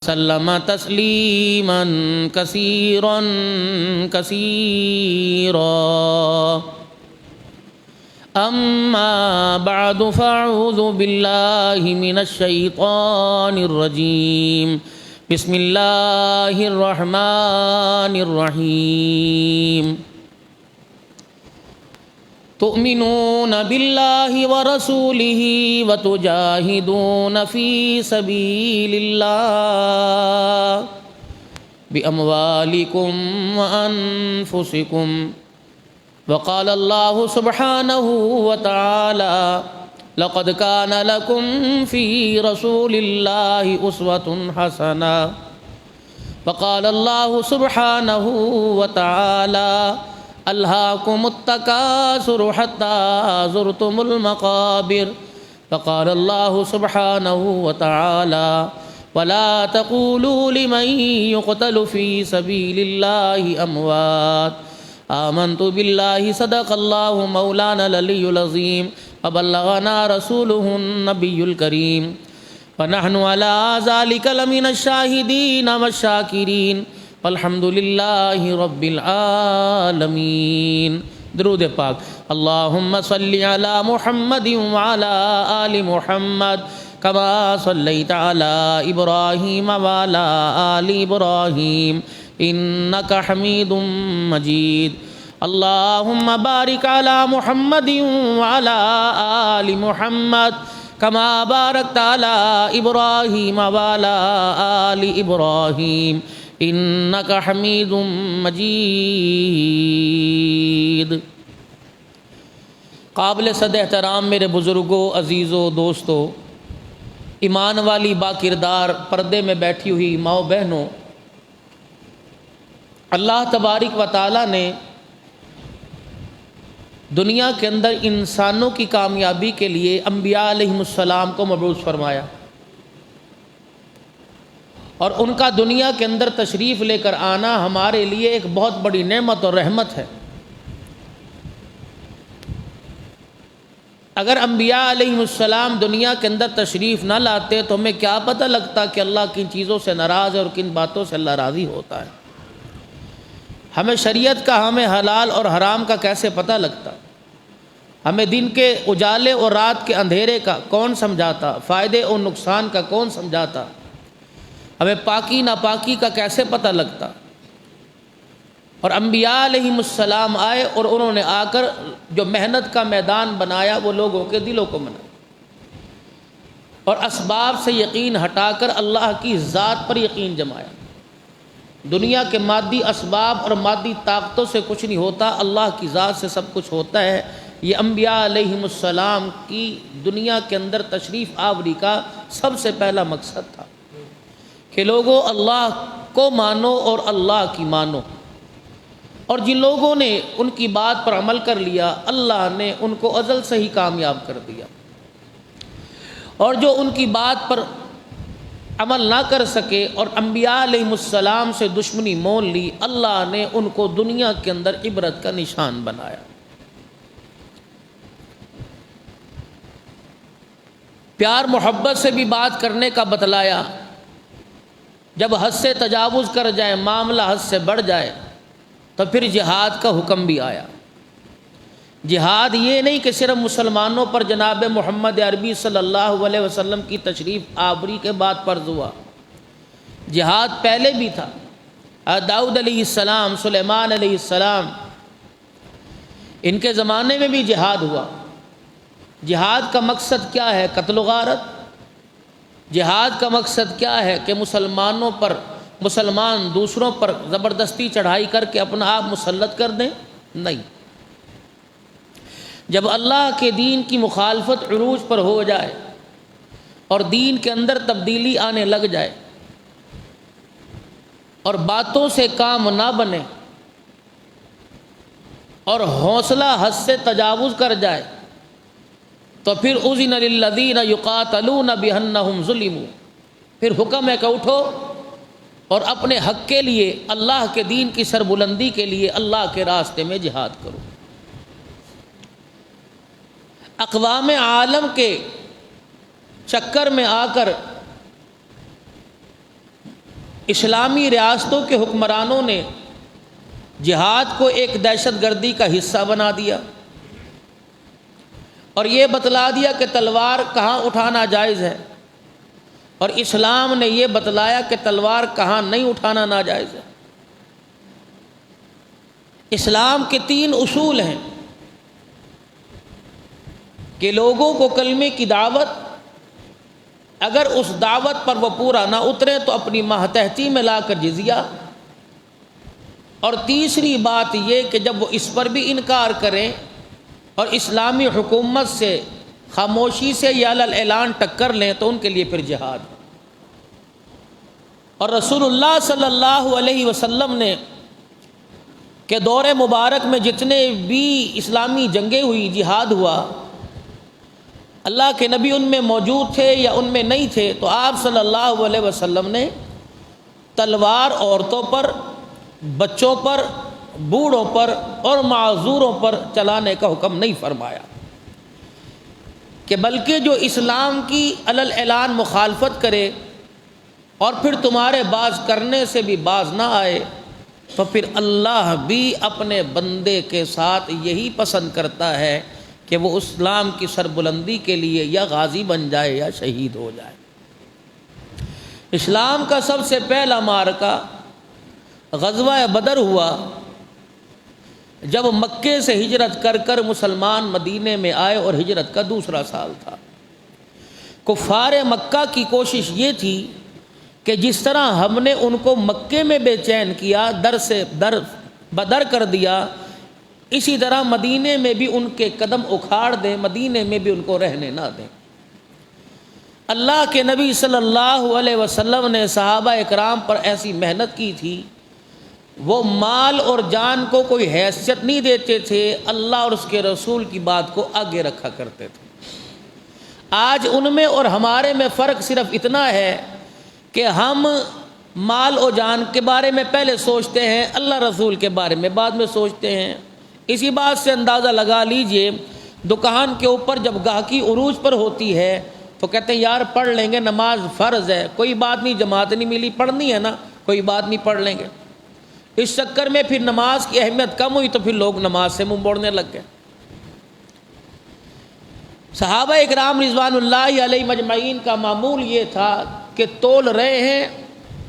وسلم تسلیما کثیرا کثیرا اما بعد فاعوذ باللہ من الشیطان الرجیم بسم اللہ الرحمن الرحیم تؤمنون باللہ ورسولہ وتجاہدون فی سبیل اللہ باموالکم وانفسکم وقال اللہ سبحانہ وتعالی لقد كان لكم في رسول الله أسوة حسنة وقال الله سبحانه وتعالى ألهاكم التكاثر حتى زرتم المقابر وقال الله سبحانه وتعالى ولا تقولوا لمن يقتل في سبيل الله أموات آمنت بالله صدق الله مولانا العلي العظيم وبلغنا رسوله النبي الكريم ونحن على ذلك لمن الشاهدين والشاكرين والحمد لله رب العالمين. درود پاک. اللهم صل على محمد وعلى آل محمد كما صليت على إبراهيم وعلى آل إبراهيم إنك حميد مجيد. اللهم بارك على محمد وعلى آل محمد كما باركت على إبراهيم وعلى آل إبراهيم إنك حميد مجيد. قابل صد احترام میرے بزرگوں، عزیزوں، دوستوں، ایمان والی با کردار پردے میں بیٹھی ہوئی ماؤں بہنوں، اللہ تبارک و تعالی نے دنیا کے اندر انسانوں کی کامیابی کے لیے انبیاء علیہم السلام کو مبعوث فرمایا اور ان کا دنیا کے اندر تشریف لے کر آنا ہمارے لیے ایک بہت بڑی نعمت اور رحمت ہے. اگر انبیاء علیہم السلام دنیا کے اندر تشریف نہ لاتے تو ہمیں کیا پتہ لگتا کہ اللہ کن چیزوں سے ناراض ہے اور کن باتوں سے اللہ راضی ہوتا ہے. ہمیں شریعت کا، ہمیں حلال اور حرام کا کیسے پتہ لگتا؟ ہمیں دن کے اجالے اور رات کے اندھیرے کا کون سمجھاتا؟ فائدے اور نقصان کا کون سمجھاتا؟ ہمیں پاکی ناپاکی کا کیسے پتہ لگتا؟ اور انبیاء علیہم السلام آئے اور انہوں نے آ کر جو محنت کا میدان بنایا وہ لوگوں کے دلوں کو بنایا اور اسباب سے یقین ہٹا کر اللہ کی ذات پر یقین جمایا. دنیا کے مادی اسباب اور مادی طاقتوں سے کچھ نہیں ہوتا، اللہ کی ذات سے سب کچھ ہوتا ہے. یہ انبیاء علیہم السلام کی دنیا کے اندر تشریف آوری کا سب سے پہلا مقصد تھا کہ لوگوں اللہ کو مانو اور اللہ کی مانو. اور جن لوگوں نے ان کی بات پر عمل کر لیا اللہ نے ان کو ازل سے ہی کامیاب کر دیا، اور جو ان کی بات پر عمل نہ کر سکے اور انبیاء علیہم السلام سے دشمنی مول لی اللہ نے ان کو دنیا کے اندر عبرت کا نشان بنایا. پیار محبت سے بھی بات کرنے کا بتلایا. جب حد سے تجاوز کر جائے، معاملہ حد سے بڑھ جائے تو پھر جہاد کا حکم بھی آیا. جہاد یہ نہیں کہ صرف مسلمانوں پر جناب محمد عربی صلی اللہ علیہ وسلم کی تشریف آوری کے بعد فرض ہوا، جہاد پہلے بھی تھا. داؤد علیہ السلام، سلیمان علیہ السلام، ان کے زمانے میں بھی جہاد ہوا. جہاد کا مقصد کیا ہے؟ قتل و غارت. جہاد کا مقصد کیا ہے کہ مسلمان دوسروں پر زبردستی چڑھائی کر کے اپنا آپ مسلط کر دیں؟ نہیں. جب اللہ کے دین کی مخالفت عروج پر ہو جائے اور دین کے اندر تبدیلی آنے لگ جائے اور باتوں سے کام نہ بنے اور حوصلہ حد سے تجاوز کر جائے تو پھر اذن للذین یقاتلون بانہم ظلموا، پھر حکم ہے کہ اٹھو اور اپنے حق کے لیے، اللہ کے دین کی سربلندی کے لیے اللہ کے راستے میں جہاد کرو. اقوام عالم کے چکر میں آ کر اسلامی ریاستوں کے حکمرانوں نے جہاد کو ایک دہشت گردی کا حصہ بنا دیا اور یہ بتلا دیا کہ تلوار کہاں اٹھانا جائز ہے، اور اسلام نے یہ بتلایا کہ تلوار کہاں نہیں اٹھانا ناجائز ہے۔ اسلام کے 3 اصول ہیں کہ لوگوں کو کلمے کی دعوت، اگر اس دعوت پر وہ پورا نہ اترے تو اپنی ماتحتی میں لا کر جزیہ، اور تیسری بات یہ کہ جب وہ اس پر بھی انکار کریں اور اسلامی حکومت سے خاموشی سے یا اعلان ٹکر لیں تو ان کے لیے پھر جہاد۔ اور رسول اللہ صلی اللہ علیہ وسلم نے کہ دور مبارک میں جتنے بھی اسلامی جنگیں ہوئی، جہاد ہوا، اللہ کے نبی ان میں موجود تھے یا ان میں نہیں تھے، تو آپ صلی اللہ علیہ وسلم نے تلوار عورتوں پر، بچوں پر، بوڑھوں پر اور معذوروں پر چلانے کا حکم نہیں فرمایا، کہ بلکہ جو اسلام کی علی اعلان مخالفت کرے اور پھر تمہارے باز کرنے سے بھی باز نہ آئے تو پھر اللہ بھی اپنے بندے کے ساتھ یہی پسند کرتا ہے کہ وہ اسلام کی سربلندی کے لیے یا غازی بن جائے یا شہید ہو جائے۔ اسلام کا سب سے پہلا معرکہ غزوہ بدر ہوا، جب مکے سے ہجرت کر کر مسلمان مدینے میں آئے اور ہجرت کا دوسرا سال تھا۔ کفار مکہ کی کوشش یہ تھی کہ جس طرح ہم نے ان کو مکے میں بے چین کیا، در سے در بدر کر دیا، اسی طرح مدینے میں بھی ان کے قدم اکھاڑ دیں، مدینے میں بھی ان کو رہنے نہ دیں۔ اللہ کے نبی صلی اللہ علیہ وسلم نے صحابہ اکرام پر ایسی محنت کی تھی، وہ مال اور جان کو کوئی حیثیت نہیں دیتے تھے، اللہ اور اس کے رسول کی بات کو آگے رکھا کرتے تھے۔ آج ان میں اور ہمارے میں فرق صرف اتنا ہے کہ ہم مال و جان کے بارے میں پہلے سوچتے ہیں، اللہ رسول کے بارے میں بعد میں سوچتے ہیں۔ اسی بات سے اندازہ لگا لیجئے، دکان کے اوپر جب گاہکی عروج پر ہوتی ہے تو کہتے ہیں یار پڑھ لیں گے، نماز فرض ہے، کوئی بات نہیں، جماعت نہیں ملی، پڑھنی ہے نا، کوئی بات نہیں، پڑھ لیں گے۔ اس چکر میں پھر نماز کی اہمیت کم ہوئی تو پھر لوگ نماز سے منہ موڑنے لگ گئے۔ صحابہ اکرام رضوان اللہ علیہ مجمعین کا معمول یہ تھا کہ تول رہے ہیں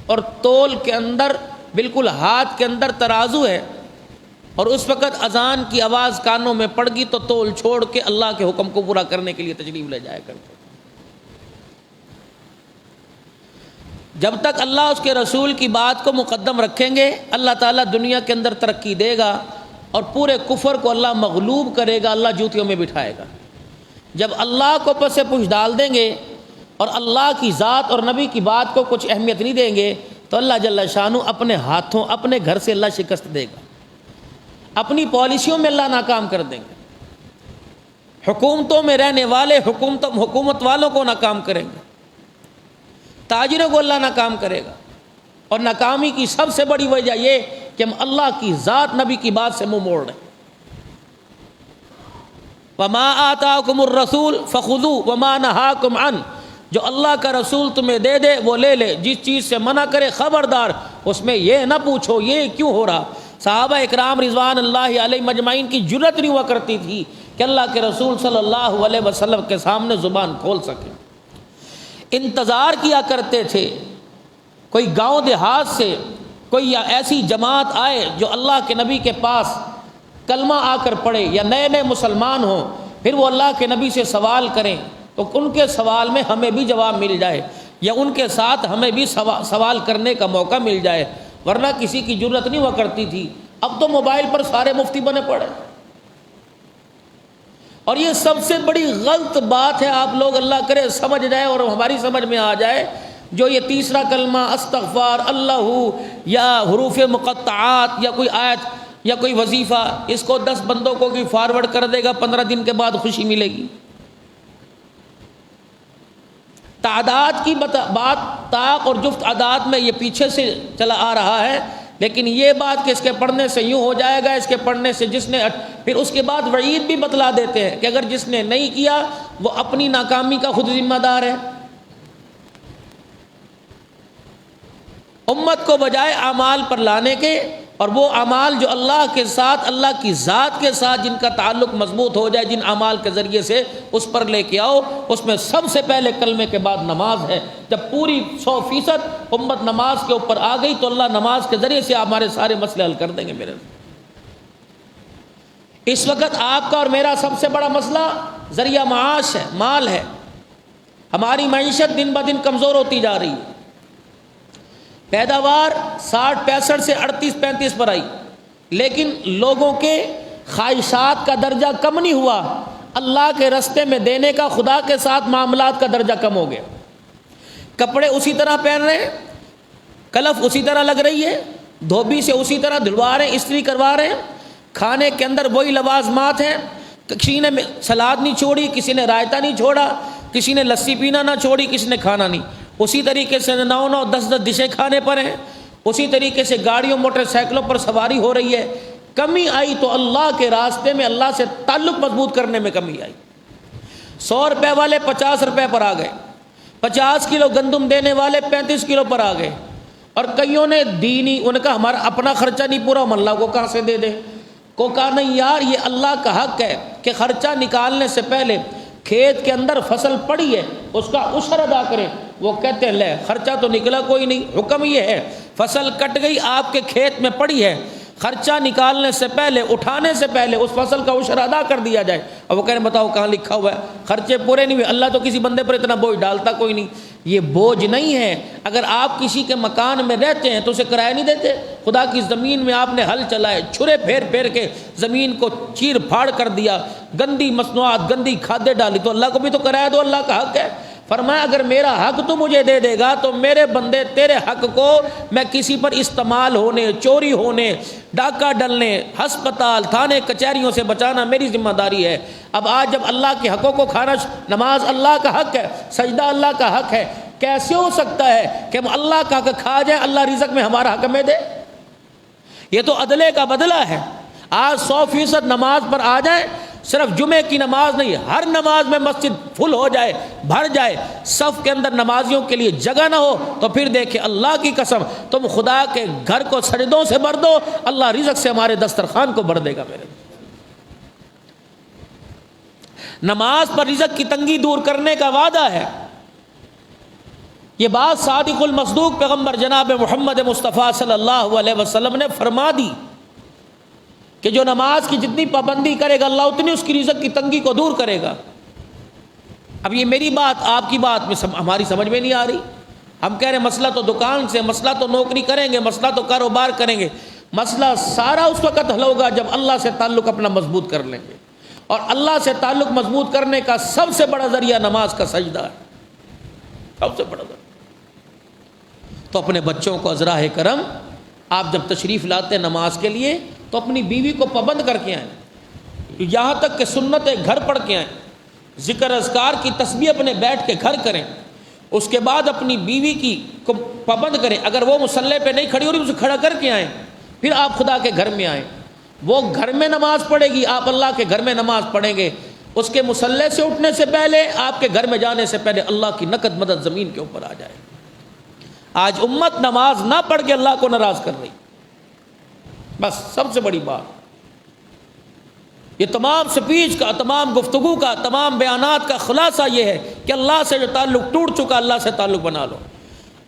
اور تول کے اندر بالکل ہاتھ کے اندر ترازو ہے، اور اس وقت اذان کی آواز کانوں میں پڑ گئی تو تول چھوڑ کے اللہ کے حکم کو پورا کرنے کے لیے تشریف لے جایا کرتے۔ جب تک اللہ اس کے رسول کی بات کو مقدم رکھیں گے، اللہ تعالیٰ دنیا کے اندر ترقی دے گا اور پورے کفر کو اللہ مغلوب کرے گا، اللہ جوتیوں میں بٹھائے گا۔ جب اللہ کو پس پش ڈال دیں گے اور اللہ کی ذات اور نبی کی بات کو کچھ اہمیت نہیں دیں گے تو اللہ جل شانہ اپنے ہاتھوں اپنے گھر سے اللہ شکست دے گا، اپنی پالیسیوں میں اللہ ناکام کر دیں گے، حکومتوں میں رہنے والے حکومت والوں کو ناکام کریں گے، تاجروں کو اللہ ناکام کرے گا، اور ناکامی کی سب سے بڑی وجہ یہ کہ ہم اللہ کی ذات نبی کی بات سے منہ موڑ رہے ہیں۔ وما آتاکم الرسول فخذوا وما نہاکم عنہ، جو اللہ کا رسول تمہیں دے دے وہ لے لے، جس چیز سے منع کرے خبردار اس میں یہ نہ پوچھو یہ کیوں ہو رہا۔ صحابہ اکرام رضوان اللہ علیہ مجمعین کی جرت نہیں ہوا کرتی تھی کہ اللہ کے رسول صلی اللہ علیہ وسلم کے سامنے زبان کھول سکے، انتظار کیا کرتے تھے کوئی گاؤں دیہات سے کوئی یا ایسی جماعت آئے جو اللہ کے نبی کے پاس کلمہ آ کر پڑھے، یا نئے نئے مسلمان ہوں، پھر وہ اللہ کے نبی سے سوال کریں تو ان کے سوال میں ہمیں بھی جواب مل جائے، یا ان کے ساتھ ہمیں بھی سوال کرنے کا موقع مل جائے، ورنہ کسی کی جرت نہیں ہوا کرتی تھی۔ اب تو موبائل پر سارے مفتی بنے پڑے، اور یہ سب سے بڑی غلط بات ہے، آپ لوگ اللہ کرے سمجھ جائے اور ہماری سمجھ میں آ جائے، جو یہ تیسرا کلمہ استغفار اللہ یا حروف مقطعات یا کوئی آیت یا کوئی وظیفہ، اس کو 10 بندوں کو کی فارورڈ کر دے گا، 15 دن کے بعد خوشی ملے گی۔ تعداد کی بات طاق اور جفت عداد میں یہ پیچھے سے چلا آ رہا ہے، لیکن یہ بات کہ اس کے پڑھنے سے یوں ہو جائے گا، اس کے پڑھنے سے جس نے، پھر اس کے بعد وعید بھی بتلا دیتے ہیں کہ اگر جس نے نہیں کیا وہ اپنی ناکامی کا خود ذمہ دار ہے۔ امت کو بجائے اعمال پر لانے کے، اور وہ اعمال جو اللہ کے ساتھ، اللہ کی ذات کے ساتھ جن کا تعلق مضبوط ہو جائے، جن اعمال کے ذریعے سے اس پر لے کے آؤ، اس میں سب سے پہلے کلمے کے بعد نماز ہے۔ جب پوری 100% امت نماز کے اوپر آ گئی تو اللہ نماز کے ذریعے سے ہمارے سارے مسئلے حل کر دیں گے۔ میرے اس وقت آپ کا اور میرا سب سے بڑا مسئلہ ذریعہ معاش ہے، مال ہے۔ ہماری معیشت دن بہ دن کمزور ہوتی جا رہی ہے، پیداوار 60-65 سے 38-35 پر آئی، لیکن لوگوں کے خواہشات کا درجہ کم نہیں ہوا، اللہ کے رستے میں دینے کا، خدا کے ساتھ معاملات کا درجہ کم ہو گیا۔ کپڑے اسی طرح پہن رہے ہیں، کلف اسی طرح لگ رہی ہے، دھوبی سے اسی طرح دھلوا رہے ہیں، استری کروا رہے ہیں، کھانے کے اندر وہی لوازمات ہیں، کسی نے سلاد نہیں چھوڑی، کسی نے رائتا نہیں چھوڑا، کسی نے لسی پینا نہ چھوڑی، کسی نے کھانا نہیں، اسی طریقے سے 9-10 ڈشیں کھانے پر ہیں، اسی طریقے سے گاڑیوں موٹر سائیکلوں پر سواری ہو رہی ہے۔ کمی آئی تو اللہ کے راستے میں، اللہ سے تعلق مضبوط کرنے میں کمی آئی۔ 100 روپے والے 50 روپے پر آ گئے، 50 کلو گندم دینے والے 35 کلو پر آ گئے، اور کئیوں نے دی نہیں، انہوں نے کہا ہمارا اپنا خرچہ نہیں پورا، ہم اللہ کو کہاں سے دے دیں؟ کو کہا نہیں یار، یہ اللہ کا حق ہے کہ خرچہ نکالنے سے پہلے کھیت کے اندر فصل پڑی ہے اس کا عشر ادا کریں۔ وہ کہتے ہیں لے خرچہ تو نکلا کوئی نہیں، حکم یہ ہے فصل کٹ گئی آپ کے کھیت میں پڑی ہے، خرچہ نکالنے سے پہلے، اٹھانے سے پہلے اس فصل کا عشر ادا کر دیا جائے۔ اور وہ کہہ رہے ہیں بتاؤ کہاں لکھا ہوا ہے؟ خرچے پورے نہیں ہوئے، اللہ تو کسی بندے پر اتنا بوجھ ڈالتا کوئی نہیں۔ یہ بوجھ نہیں ہے، اگر آپ کسی کے مکان میں رہتے ہیں تو اسے کرایہ نہیں دیتے؟ خدا کی زمین میں آپ نے ہل چلائے، چھرے پھیر پھیر کے زمین کو چیر پھاڑ کر دیا، گندی مصنوعات، گندی کھادیں ڈالی، تو اللہ کو بھی تو کرایہ دو، اللہ کا حق ہے۔ فرمایا اگر میرا حق تو مجھے دے دے گا تو میرے بندے تیرے حق کو میں کسی پر استعمال ہونے، چوری ہونے، ڈاکہ ڈلنے، ہسپتال، تھانے، کچہریوں سے بچانا میری ذمہ داری ہے۔ اب آج جب اللہ کے حقوں کو کھانا، نماز اللہ کا حق ہے، سجدہ اللہ کا حق ہے، کیسے ہو سکتا ہے کہ ہم اللہ کا حق کھا جائیں، اللہ رزق میں ہمارا حق ہمیں دے؟ یہ تو عدلے کا بدلہ ہے۔ آج 100% نماز پر آ جائیں، صرف جمعے کی نماز نہیں، ہر نماز میں مسجد فل ہو جائے، بھر جائے، صف کے اندر نمازیوں کے لیے جگہ نہ ہو، تو پھر دیکھیں اللہ کی قسم تم خدا کے گھر کو سجدوں سے بھر دو، اللہ رزق سے ہمارے دسترخوان کو بھر دے گا۔ میرے نماز پر رزق کی تنگی دور کرنے کا وعدہ ہے۔ یہ بات صادق المصدوق پیغمبر جناب محمد مصطفیٰ صلی اللہ علیہ وسلم نے فرما دی کہ جو نماز کی جتنی پابندی کرے گا اللہ اتنی اس کی رزق کی تنگی کو دور کرے گا۔ اب یہ میری بات آپ کی بات میں ہماری سمجھ میں نہیں آ رہی۔ ہم کہہ رہے ہیں مسئلہ تو دکان سے، مسئلہ تو نوکری کریں گے، مسئلہ تو کاروبار کریں گے، مسئلہ سارا اس وقت حل ہوگا جب اللہ سے تعلق اپنا مضبوط کر لیں گے، اور اللہ سے تعلق مضبوط کرنے کا سب سے بڑا ذریعہ نماز کا سجدہ ہے، سب سے بڑا ذریعہ۔ تو اپنے بچوں کو از راہ کرم آپ جب تشریف لاتے ہیں نماز کے لیے تو اپنی بیوی کو پابند کر کے آئیں، یہاں تک کہ سنتیں گھر پڑھ کے آئیں، ذکر اذکار کی تسبیح اپنے بیٹھ کے گھر کریں، اس کے بعد اپنی بیوی کی کو پابند کریں، اگر وہ مصلی پہ نہیں کھڑی ہو رہی اسے کھڑا کر کے آئیں، پھر آپ خدا کے گھر میں آئیں، وہ گھر میں نماز پڑھے گی، آپ اللہ کے گھر میں نماز پڑھیں گے، اس کے مصلی سے اٹھنے سے پہلے، آپ کے گھر میں جانے سے پہلے اللہ کی نقد مدد زمین کے اوپر آ جائے۔ آج امت نماز نہ پڑھ کے اللہ کو ناراض کر رہی، بس سب سے بڑی بات یہ تمام سپیچ کا، تمام گفتگو کا، تمام بیانات کا خلاصہ یہ ہے کہ اللہ سے جو تعلق ٹوٹ چکا اللہ سے تعلق بنا لو۔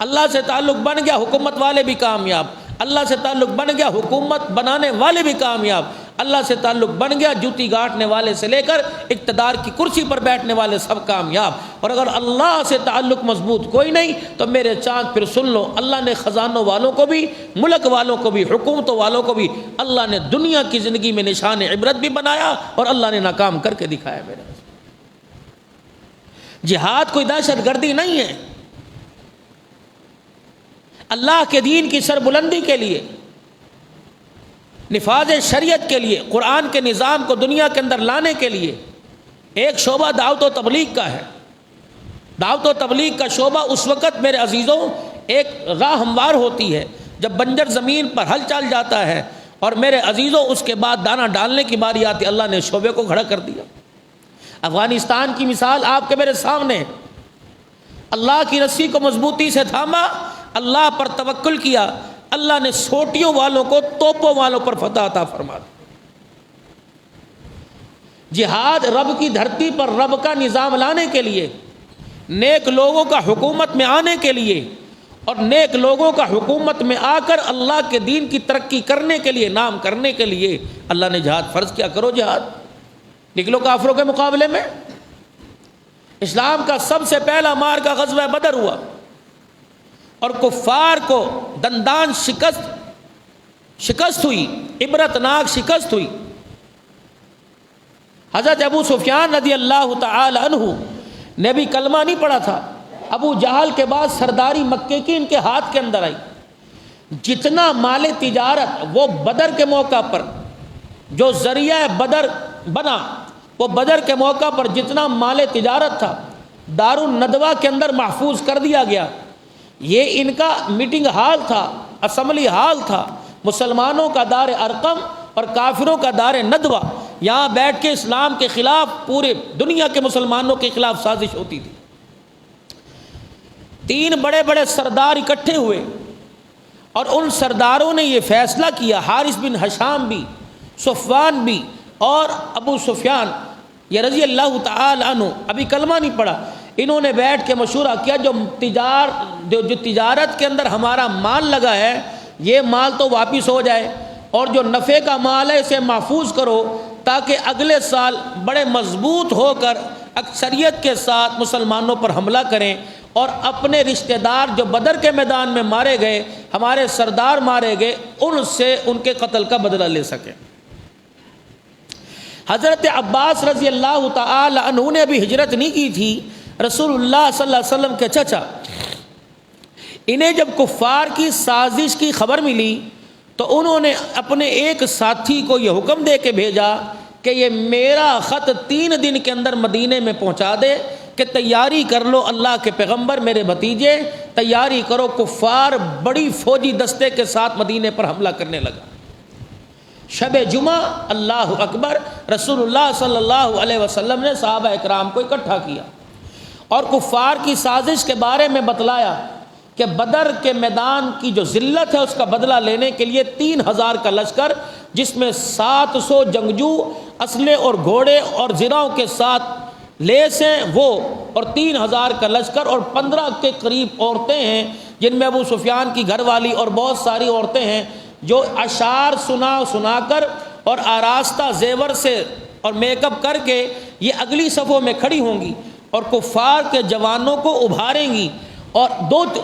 اللہ سے تعلق بن گیا حکومت والے بھی کامیاب، اللہ سے تعلق بن گیا حکومت بنانے والے بھی کامیاب، اللہ سے تعلق بن گیا جوتی گاٹنے والے سے لے کر اقتدار کی کرسی پر بیٹھنے والے سب کامیاب۔ اور اگر اللہ سے تعلق مضبوط کوئی نہیں تو میرے چاند پھر سن لو، اللہ نے خزانوں والوں کو بھی، ملک والوں کو بھی، حکومتوں والوں کو بھی اللہ نے دنیا کی زندگی میں نشان عبرت بھی بنایا اور اللہ نے ناکام کر کے دکھایا۔ میرے جہاد کوئی دہشت گردی نہیں ہے، اللہ کے دین کی سربلندی کے لیے، نفاذ شریعت کے لیے، قرآن کے نظام کو دنیا کے اندر لانے کے لیے ایک شعبہ دعوت و تبلیغ کا ہے۔ دعوت و تبلیغ کا شعبہ اس وقت میرے عزیزوں ایک راہ ہموار ہوتی ہے جب بنجر زمین پر ہل چل جاتا ہے، اور میرے عزیزوں اس کے بعد دانہ ڈالنے کی باری آتی، اللہ نے شعبے کو کھڑا کر دیا۔ افغانستان کی مثال آپ کے میرے سامنے، اللہ کی رسی کو مضبوطی سے تھاما، اللہ پر توکل کیا، اللہ نے سوٹیوں والوں کو توپوں والوں پر فتح عطا فرما دی۔ جہاد رب کی دھرتی پر رب کا نظام لانے کے لیے، نیک لوگوں کا حکومت میں آنے کے لیے، اور نیک لوگوں کا حکومت میں آ کر اللہ کے دین کی ترقی کرنے کے لیے، نام کرنے کے لیے اللہ نے جہاد فرض کیا۔ کرو جہاد، نکلو کافروں کے مقابلے میں۔ اسلام کا سب سے پہلا معرکہ غزوہ بدر ہوا، اور کفار کو دندان شکست ہوئی، عبرتناک شکست ہوئی۔ حضرت ابو سفیان رضی اللہ تعالی عنہ نے بھی کلمہ نہیں پڑھا تھا۔ ابو جہل کے بعد سرداری مکے کی ان کے ہاتھ کے اندر آئی۔ جتنا مال تجارت وہ بدر کے موقع پر جو ذریعہ بدر بنا، وہ بدر کے موقع پر جتنا مال تجارت تھا دار الندوہ کے اندر محفوظ کر دیا گیا۔ یہ ان کا میٹنگ ہال تھا، اسمبلی ہال تھا، مسلمانوں کا دار ارقم اور کافروں کا دار ندوہ۔ یہاں بیٹھ کے اسلام کے خلاف پورے دنیا کے مسلمانوں کے خلاف سازش ہوتی تھی۔ 3 بڑے بڑے سردار اکٹھے ہوئے، اور ان سرداروں نے یہ فیصلہ کیا، حارث بن ہشام بھی، صفوان بھی، اور ابو سفیان یہ رضی اللہ تعالی عنہ، ابھی کلمہ نہیں پڑا، انہوں نے بیٹھ کے مشورہ کیا جو تجارت کے اندر ہمارا مال لگا ہے یہ مال تو واپس ہو جائے، اور جو نفع کا مال ہے اسے محفوظ کرو تاکہ اگلے سال بڑے مضبوط ہو کر اکثریت کے ساتھ مسلمانوں پر حملہ کریں، اور اپنے رشتہ دار جو بدر کے میدان میں مارے گئے، ہمارے سردار مارے گئے، ان سے ان کے قتل کا بدلہ لے سکیں۔ حضرت عباس رضی اللہ تعالی عنہ نے ابھی ہجرت نہیں کی تھی، رسول اللہ صلی اللہ علیہ وسلم کے چچا۔ انہیں جب کفار کی سازش کی خبر ملی تو انہوں نے اپنے ایک ساتھی کو یہ حکم دے کے بھیجا کہ یہ میرا خط 3 دن کے اندر مدینے میں پہنچا دے کہ تیاری کر لو، اللہ کے پیغمبر میرے بھتیجے تیاری کرو، کفار بڑی فوجی دستے کے ساتھ مدینے پر حملہ کرنے لگا۔ شب جمعہ، اللہ اکبر، رسول اللہ صلی اللہ علیہ وسلم نے صحابہ اکرام کو اکٹھا کیا اور کفار کی سازش کے بارے میں بتلایا کہ بدر کے میدان کی جو ذلت ہے اس کا بدلہ لینے کے لیے 3000 کا لشکر، جس میں 700 جنگجو اسلحے اور گھوڑے اور زرہوں کے ساتھ لیس ہیں وہ، اور 3000 کا لشکر اور 15 کے قریب عورتیں ہیں جن میں ابو سفیان کی گھر والی اور بہت ساری عورتیں ہیں جو اشعار سنا کر اور آراستہ زیور سے اور میک اپ کر کے یہ اگلی صفوں میں کھڑی ہوں گی اور کفار کے جوانوں کو ابھاریں گی، اور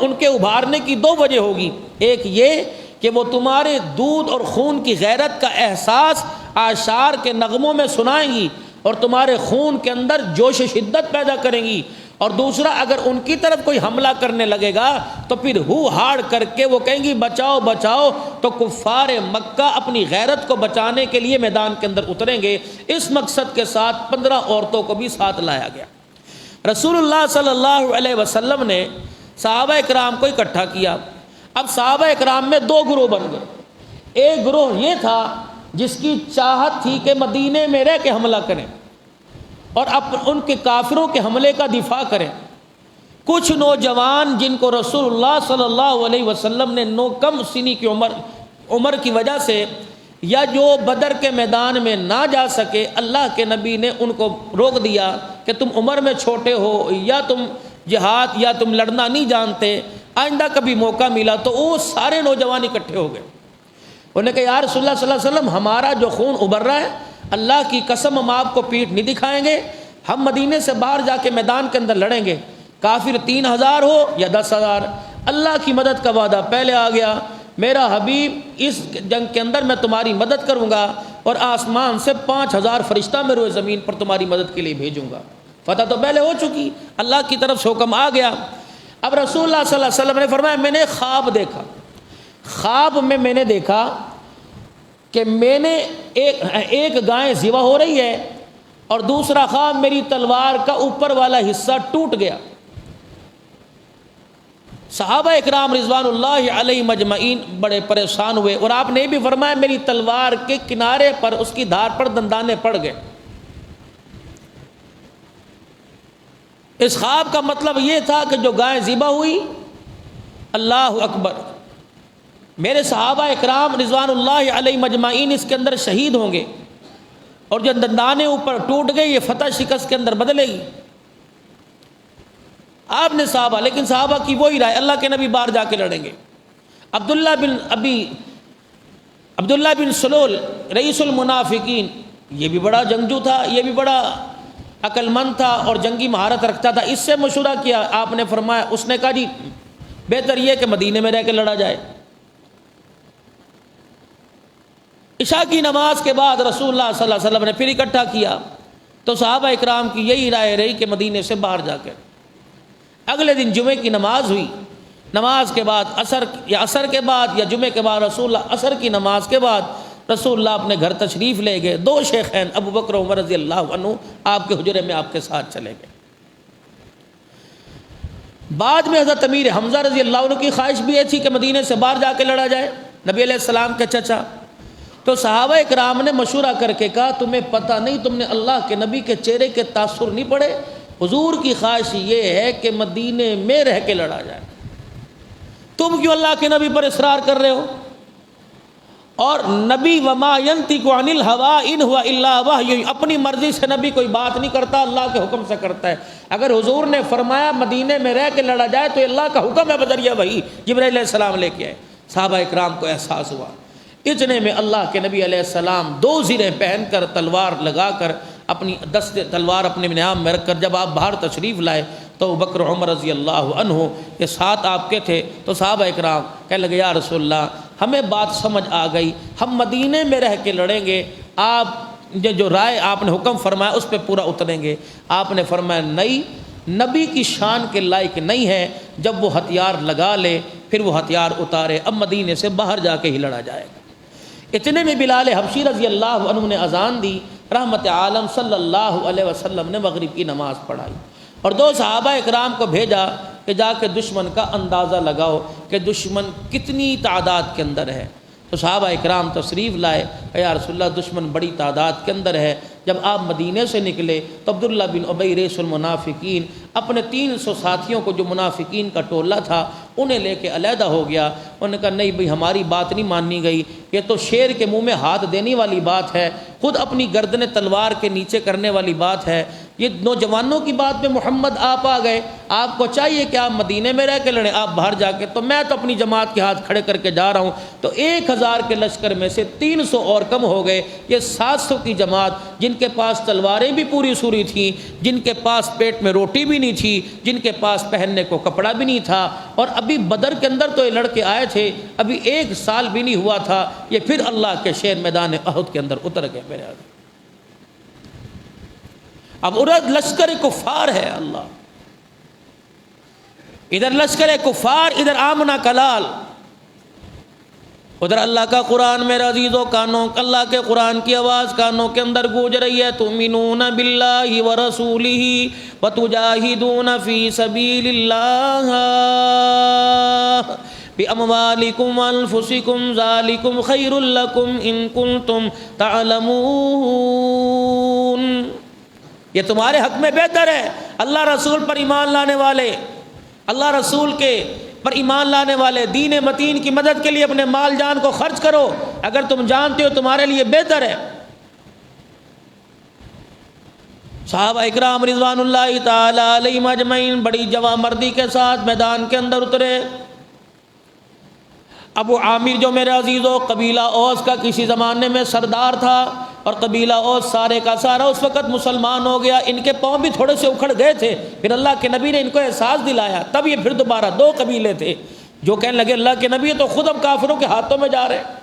ان کے ابھارنے کی 2 وجہ ہوگی۔ ایک یہ کہ وہ تمہارے دودھ اور خون کی غیرت کا احساس اشعار کے نغموں میں سنائیں گی اور تمہارے خون کے اندر جوش و شدت پیدا کریں گی، اور دوسرا اگر ان کی طرف کوئی حملہ کرنے لگے گا تو پھر ہو ہاڑ کر کے وہ کہیں گی بچاؤ بچاؤ، تو کفار مکہ اپنی غیرت کو بچانے کے لیے میدان کے اندر اتریں گے۔ اس مقصد کے ساتھ 15 عورتوں کو بھی ساتھ لایا گیا۔ رسول اللہ صلی اللہ علیہ وسلم نے صحابہ اکرام کو اکٹھا کیا۔ اب صحابہ اکرام میں 2 گروہ بن گئے۔ ایک گروہ یہ تھا جس کی چاہت تھی کہ مدینے میں رہ کے حملہ کریں اور ان کے کافروں کے حملے کا دفاع کریں۔ کچھ نوجوان جن کو رسول اللہ صلی اللہ علیہ وسلم نے کم سنی کی عمر کی وجہ سے یا جو بدر کے میدان میں نہ جا سکے، اللہ کے نبی نے ان کو روک دیا کہ تم عمر میں چھوٹے ہو یا تم جہاد یا تم لڑنا نہیں جانتے، آئندہ کبھی موقع ملا تو وہ سارے نوجوان اکٹھے ہو گئے۔ انہوں نے کہا یا رسول اللہ صلی اللہ علیہ وسلم، ہمارا جو خون ابل رہا ہے، اللہ کی قسم ہم آپ کو پیٹھ نہیں دکھائیں گے، ہم مدینے سے باہر جا کے میدان کے اندر لڑیں گے، کافر 3000 ہو یا 10,000، اللہ کی مدد کا وعدہ پہلے آ گیا، میرا حبیب اس جنگ کے اندر میں تمہاری مدد کروں گا اور آسمان سے 5000 فرشتہ میں روئے زمین پر تمہاری مدد کے لیے بھیجوں گا۔ فتح تو پہلے ہو چکی، اللہ کی طرف سے حکم آ گیا۔ اب رسول اللہ صلی اللہ علیہ وسلم نے فرمایا میں نے خواب دیکھا، خواب میں نے دیکھا کہ میں نے ایک گائے ذبح ہو رہی ہے، اور دوسرا خواب میری تلوار کا اوپر والا حصہ ٹوٹ گیا۔ صحابہ اکرام رضوان اللہ علیہ مجمعین بڑے پریشان ہوئے، اور آپ نے بھی فرمایا میری تلوار کے کنارے پر اس کی دھار پر دندانے پڑ گئے۔ اس خواب کا مطلب یہ تھا کہ جو گائے ذبح ہوئی اللہ اکبر، میرے صحابہ اکرام رضوان اللہ علیہ مجمعین اس کے اندر شہید ہوں گے، اور جو دندانے اوپر ٹوٹ گئے یہ فتح شکست کے اندر بدلے گی۔ آپ نے صحابہ، لیکن صحابہ کی وہی رائے، اللہ کے نبی باہر جا کے لڑیں گے۔ عبداللہ بن سلول رئیس المنافقین، یہ بھی بڑا جنگجو تھا، یہ بھی بڑا عقل مند تھا اور جنگی مہارت رکھتا تھا، اس سے مشورہ کیا، آپ نے فرمایا، اس نے کہا جی بہتر یہ کہ مدینے میں رہ کے لڑا جائے۔ عشاء کی نماز کے بعد رسول اللہ صلی اللہ علیہ وسلم نے پھر اکٹھا کیا، تو صحابہ اکرام کی یہی رائے رہی کہ مدینے سے باہر جا کے۔ اگلے دن جمعے کی نماز ہوئی، نماز کے بعد عصر کے بعد یا جمعے کے بعد رسول اللہ عصر کی نماز کے بعد رسول اللہ اپنے گھر تشریف لے گئے۔ دو شیخین ابو بکر و عمر رضی اللہ عنہ آپ کے حجرے میں آپ کے ساتھ چلے گئے۔ بعد میں حضرت امیر حمزہ رضی اللہ عنہ کی خواہش بھی یہ تھی کہ مدینے سے باہر جا کے لڑا جائے، نبی علیہ السلام کے چچا۔ تو صحابہ اکرام نے مشورہ کر کے کہا، تمہیں پتہ نہیں، تم نے اللہ کے نبی کے چہرے کے تاثر نہیں پڑے، حضور کی خواہش یہ ہے کہ مدینے میں رہ کے لڑا جائے، تم کیوں اللہ کے نبی پر اصرار کر رہے ہو؟ اور نبی وما ینطق عن الہوی ان هو الا وحی، اپنی مرضی سے نبی کوئی بات نہیں کرتا، اللہ کے حکم سے کرتا ہے۔ اگر حضور نے فرمایا مدینے میں رہ کے لڑا جائے تو اللہ کا حکم ہے، بذریعہ وحی جبرائیل علیہ السلام لے کے آئے۔ صحابہ اکرام کو احساس ہوا۔ اتنے میں اللہ کے نبی علیہ السلام دو زرہیں پہن کر تلوار لگا کر اپنی تلوار اپنے نعام میں رکھ کر جب آپ باہر تشریف لائے تو بکر عمر رضی اللہ عنہ یہ ساتھ آپ کے تھے۔ تو صحابہ اکرام کہنے لگے، یا رسول اللہ ہمیں بات سمجھ آ گئی، ہم مدینے میں رہ کے لڑیں گے، آپ جو رائے آپ نے حکم فرمایا اس پہ پورا اتریں گے۔ آپ نے فرمایا نہیں، نبی کی شان کے لائق نہیں ہے جب وہ ہتھیار لگا لے پھر وہ ہتھیار اتارے، اب مدینے سے باہر جا کے ہی لڑا جائے گا۔ اتنے میں بلال حبشی رضی اللہ عنہ نے اذان دی، رحمت عالم صلی اللہ علیہ وسلم نے مغرب کی نماز پڑھائی، اور دو صحابہ اکرام کو بھیجا کہ جا کے دشمن کا اندازہ لگاؤ کہ دشمن کتنی تعداد کے اندر ہے۔ تو صحابہ اکرام تشریف لائے کہ یا رسول اللہ دشمن بڑی تعداد کے اندر ہے۔ جب آپ مدینے سے نکلے تو عبداللہ بن ابی رئیس المنافقین اپنے 300 ساتھیوں کو، جو منافقین کا ٹولہ تھا، انہیں لے کے علیحدہ ہو گیا۔ انہوں نے کہا نہیں بھئی ہماری بات نہیں ماننی گئی، یہ تو شیر کے منہ میں ہاتھ دینے والی بات ہے، خود اپنی گردن تلوار کے نیچے کرنے والی بات ہے۔ یہ نوجوانوں کی بات پہ محمد آپ آ گئے، آپ کو چاہیے کہ آپ مدینے میں رہ کے لڑیں، آپ باہر جا کے، تو میں تو اپنی جماعت کے ہاتھ کھڑے کر کے جا رہا ہوں۔ تو 1000 کے لشکر میں سے 300 اور کم ہو گئے، یہ 700 کی جماعت، جن کے پاس تلواریں بھی پوری سوری تھیں، جن کے پاس پیٹ میں روٹی بھی نہیں تھی، جن کے پاس پہننے کو کپڑا بھی نہیں تھا، اور ابھی بدر کے اندر تو یہ لڑکے آئے تھے، ابھی 1 سال بھی نہیں ہوا تھا، یہ پھر اللہ کے شیر میدان احد کے اندر اتر گئے میرے آدمی۔ اب ارد لشکر کفار ہے، اللہ ادھر لشکر کفار، ادھر آمنہ کلال، ادھر اللہ کا قرآن میرا عزیزوں کانوں، اللہ کے قرآن کی آواز کانوں کے اندر گونج رہی ہے، تؤمنون باللہ ورسولہ وتجاہدون فی سبیل اللہ بِأَمْوَالِكُمْ وَأَنفُسِكُمْ ذَلِكُمْ خَيْرٌ لَكُمْ إِن كُنتُمْ تَعْلَمُونَ، یہ تمہارے حق میں بہتر ہے۔ اللہ رسول پر ایمان لانے والے، اللہ رسول کے پر ایمان لانے والے، دین متین کی مدد کے لیے اپنے مال جان کو خرچ کرو اگر تم جانتے ہو تمہارے لیے بہتر ہے۔ صحابہ اکرام رضوان اللہ تعالی علیہم اجمعین بڑی جواں مردی کے ساتھ میدان کے اندر اترے۔ ابو عامر جو میرے عزیزو قبیلہ اوس کا کسی زمانے میں سردار تھا، اور قبیلہ اوس سارے کا سارا اس وقت مسلمان ہو گیا، ان کے پاؤں بھی تھوڑے سے اکھڑ گئے تھے، پھر اللہ کے نبی نے ان کو احساس دلایا، تب یہ پھر دوبارہ 2 قبیلے تھے جو کہنے لگے اللہ کے نبی تو خود اب کافروں کے ہاتھوں میں جا رہے ہیں۔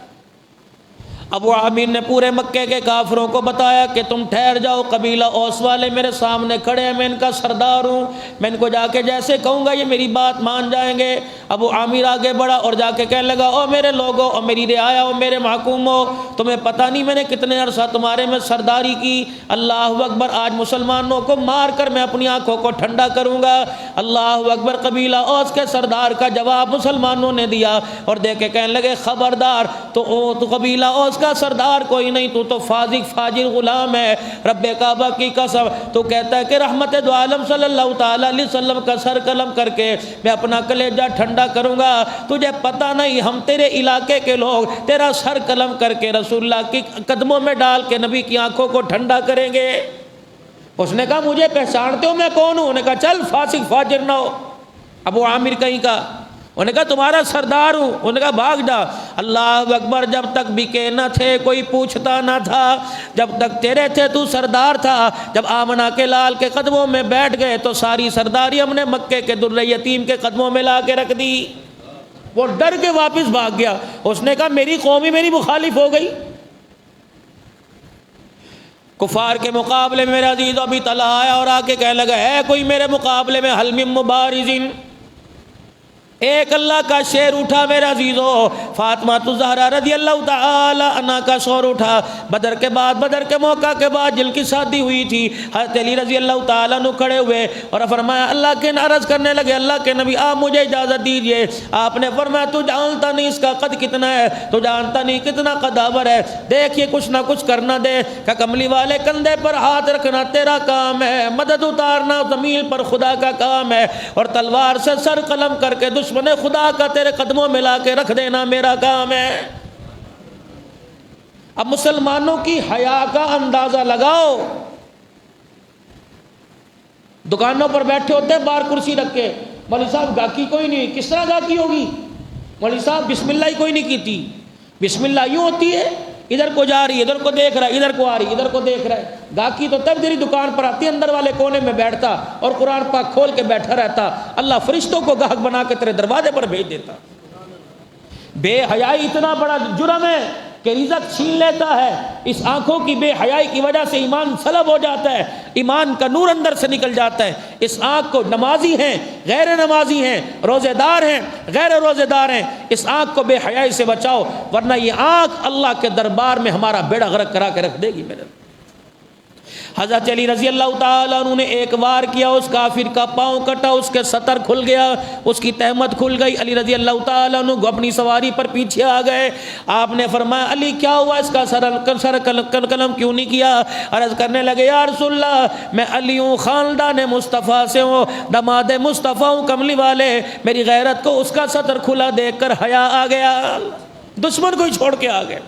ابو عامر نے پورے مکے کے کافروں کو بتایا کہ تم ٹھہر جاؤ، قبیلہ اوس والے میرے سامنے کھڑے ہیں، میں ان کا سردار ہوں، میں ان کو جا کے جیسے کہوں گا یہ میری بات مان جائیں گے۔ ابو عامر آگے بڑھا اور جا کے کہنے لگا، او میرے لوگوں، او میری رعایا، او میرے محکوموں، تمہیں پتہ نہیں میں نے کتنے عرصہ تمہارے میں سرداری کی، اللہ اکبر، آج مسلمانوں کو مار کر میں اپنی آنکھوں کو ٹھنڈا کروں گا۔ اللہ اکبر، قبیلہ اوس کے سردار کا جواب مسلمانوں نے دیا، اور دیکھ کے کہنے لگے خبردار، تو قبیلہ اوس کا کا سردار کوئی نہیں، تو فاسق فاجر غلام ہے۔ رب کعبہ کی قسم تو کہتا ہے کہ رحمت دو عالم صلی اللہ تعالیٰ علیہ وسلم کا سر قلم کر کے میں اپنا کلیجہ ٹھنڈا کروں گا، تجھے پتہ نہیں ہم تیرے علاقے کے لوگ تیرا سر قلم کر کے رسول اللہ کی قدموں میں ڈال کے نبی کی آنکھوں کو ٹھنڈا کریں گے۔ اس نے کہا مجھے پہچانتے ہو میں کون ہوں؟ انہوں نے کہا چل فاسق فاجر نہ ہو، ابو عامر کہیں کا۔ انہوں نے کہا تمہارا سردار ہوں۔ انہوں نے کہا بھاگ جا۔ اللہ اکبر، جب تک بکے نہ تھے کوئی پوچھتا نہ تھا، جب تک تیرے تھے تو سردار تھا، جب آمنہ کے لال کے قدموں میں بیٹھ گئے تو ساری سرداری ہم نے مکے کے در یتیم کے قدموں میں لا کے رکھ دی۔ وہ ڈر کے واپس بھاگ گیا۔ اس نے کہا میری قوم ہی میری مخالف ہو گئی۔ کفار کے مقابلے میں میرا عزیز ابھی طلحہ آیا اور آ کے کہنے لگا ہے کوئی میرے مقابلے میں حل من مبارزین؟ ایک اللہ کا شیر اٹھا میرا عزیزو، فاطمہ الزہرا رضی اللہ تعالی عنہا کا شور اٹھا۔ بدر کے موقع کے بعد جن کی شادی ہوئی تھی، حضرت علی رضی اللہ تعالیٰ عنہ کھڑے ہوئے اور فرمایا اللہ کے عرض کرنے لگے اللہ کے نبی آپ مجھے اجازت دیجئے۔ آپ نے فرمایا تو جانتا نہیں اس کا قد کتنا ہے، تو جانتا نہیں کتنا قداور ہے، دیکھیے کچھ نہ کچھ کرنا دے۔ کہ کملی والے کندھے پر ہاتھ رکھنا تیرا کام ہے، مدد اتارنا زمین پر خدا کا کام ہے، اور تلوار سے سر قلم کر کے دشمن خدا کا تیرے قدموں میں لا کے رکھ دینا میرا کام ہے۔ اب مسلمانوں کی حیا کا اندازہ لگاؤ۔ دکانوں پر بیٹھے ہوتے ہیں باہر کرسی رکھ کے، مولوی صاحب گاہکی کوئی نہیں، کس طرح گاہکی ہوگی؟ مولوی صاحب بسم اللہ ہی کوئی نہیں کی تھی۔ بسم اللہ یوں ہوتی ہے، ادھر کو جا رہی ہے، ادھر کو دیکھ رہا ہے، ادھر کو آ رہی ہے، ادھر کو دیکھ رہا ہے۔ گاہکی تو تب تیری دکان پر آتی، اندر والے کونے میں بیٹھتا اور قرآن پاک کھول کے بیٹھا رہتا، اللہ فرشتوں کو گاہک بنا کے تیرے دروازے پر بھیج دیتا۔ بے حیائی اتنا بڑا جرم ہے کہ رزق چھین لیتا ہے۔ اس آنکھوں کی بے حیائی کی وجہ سے ایمان سلب ہو جاتا ہے، ایمان کا نور اندر سے نکل جاتا ہے۔ اس آنکھ کو نمازی ہیں، غیر نمازی ہیں، روزے دار ہیں، غیر روزے دار ہیں، اس آنکھ کو بے حیائی سے بچاؤ، ورنہ یہ آنکھ اللہ کے دربار میں ہمارا بیڑا غرق کرا کے رکھ دے گی میرے۔ حضرت علی رضی اللہ تعالیٰ عنہ نے ایک وار کیا، اس کافر کا پاؤں کٹا، اس کے سطر کھل گیا، اس کی تہمت کھل گئی۔ علی رضی اللہ تعالیٰ عنہ اپنی سواری پر پیچھے آ گئے۔ آپ نے فرمایا علی کیا ہوا، اس کا سر قلم کیوں نہیں کیا؟ عرض کرنے لگے یا رسول اللہ میں علی ہوں، خاندان مصطفیٰ سے ہوں، دماد مصطفیٰ ہوں، کملی والے میری غیرت کو اس کا سطر کھلا دیکھ کر حیا آ گیا، دشمن کو ہی چھوڑ کے آ گئے۔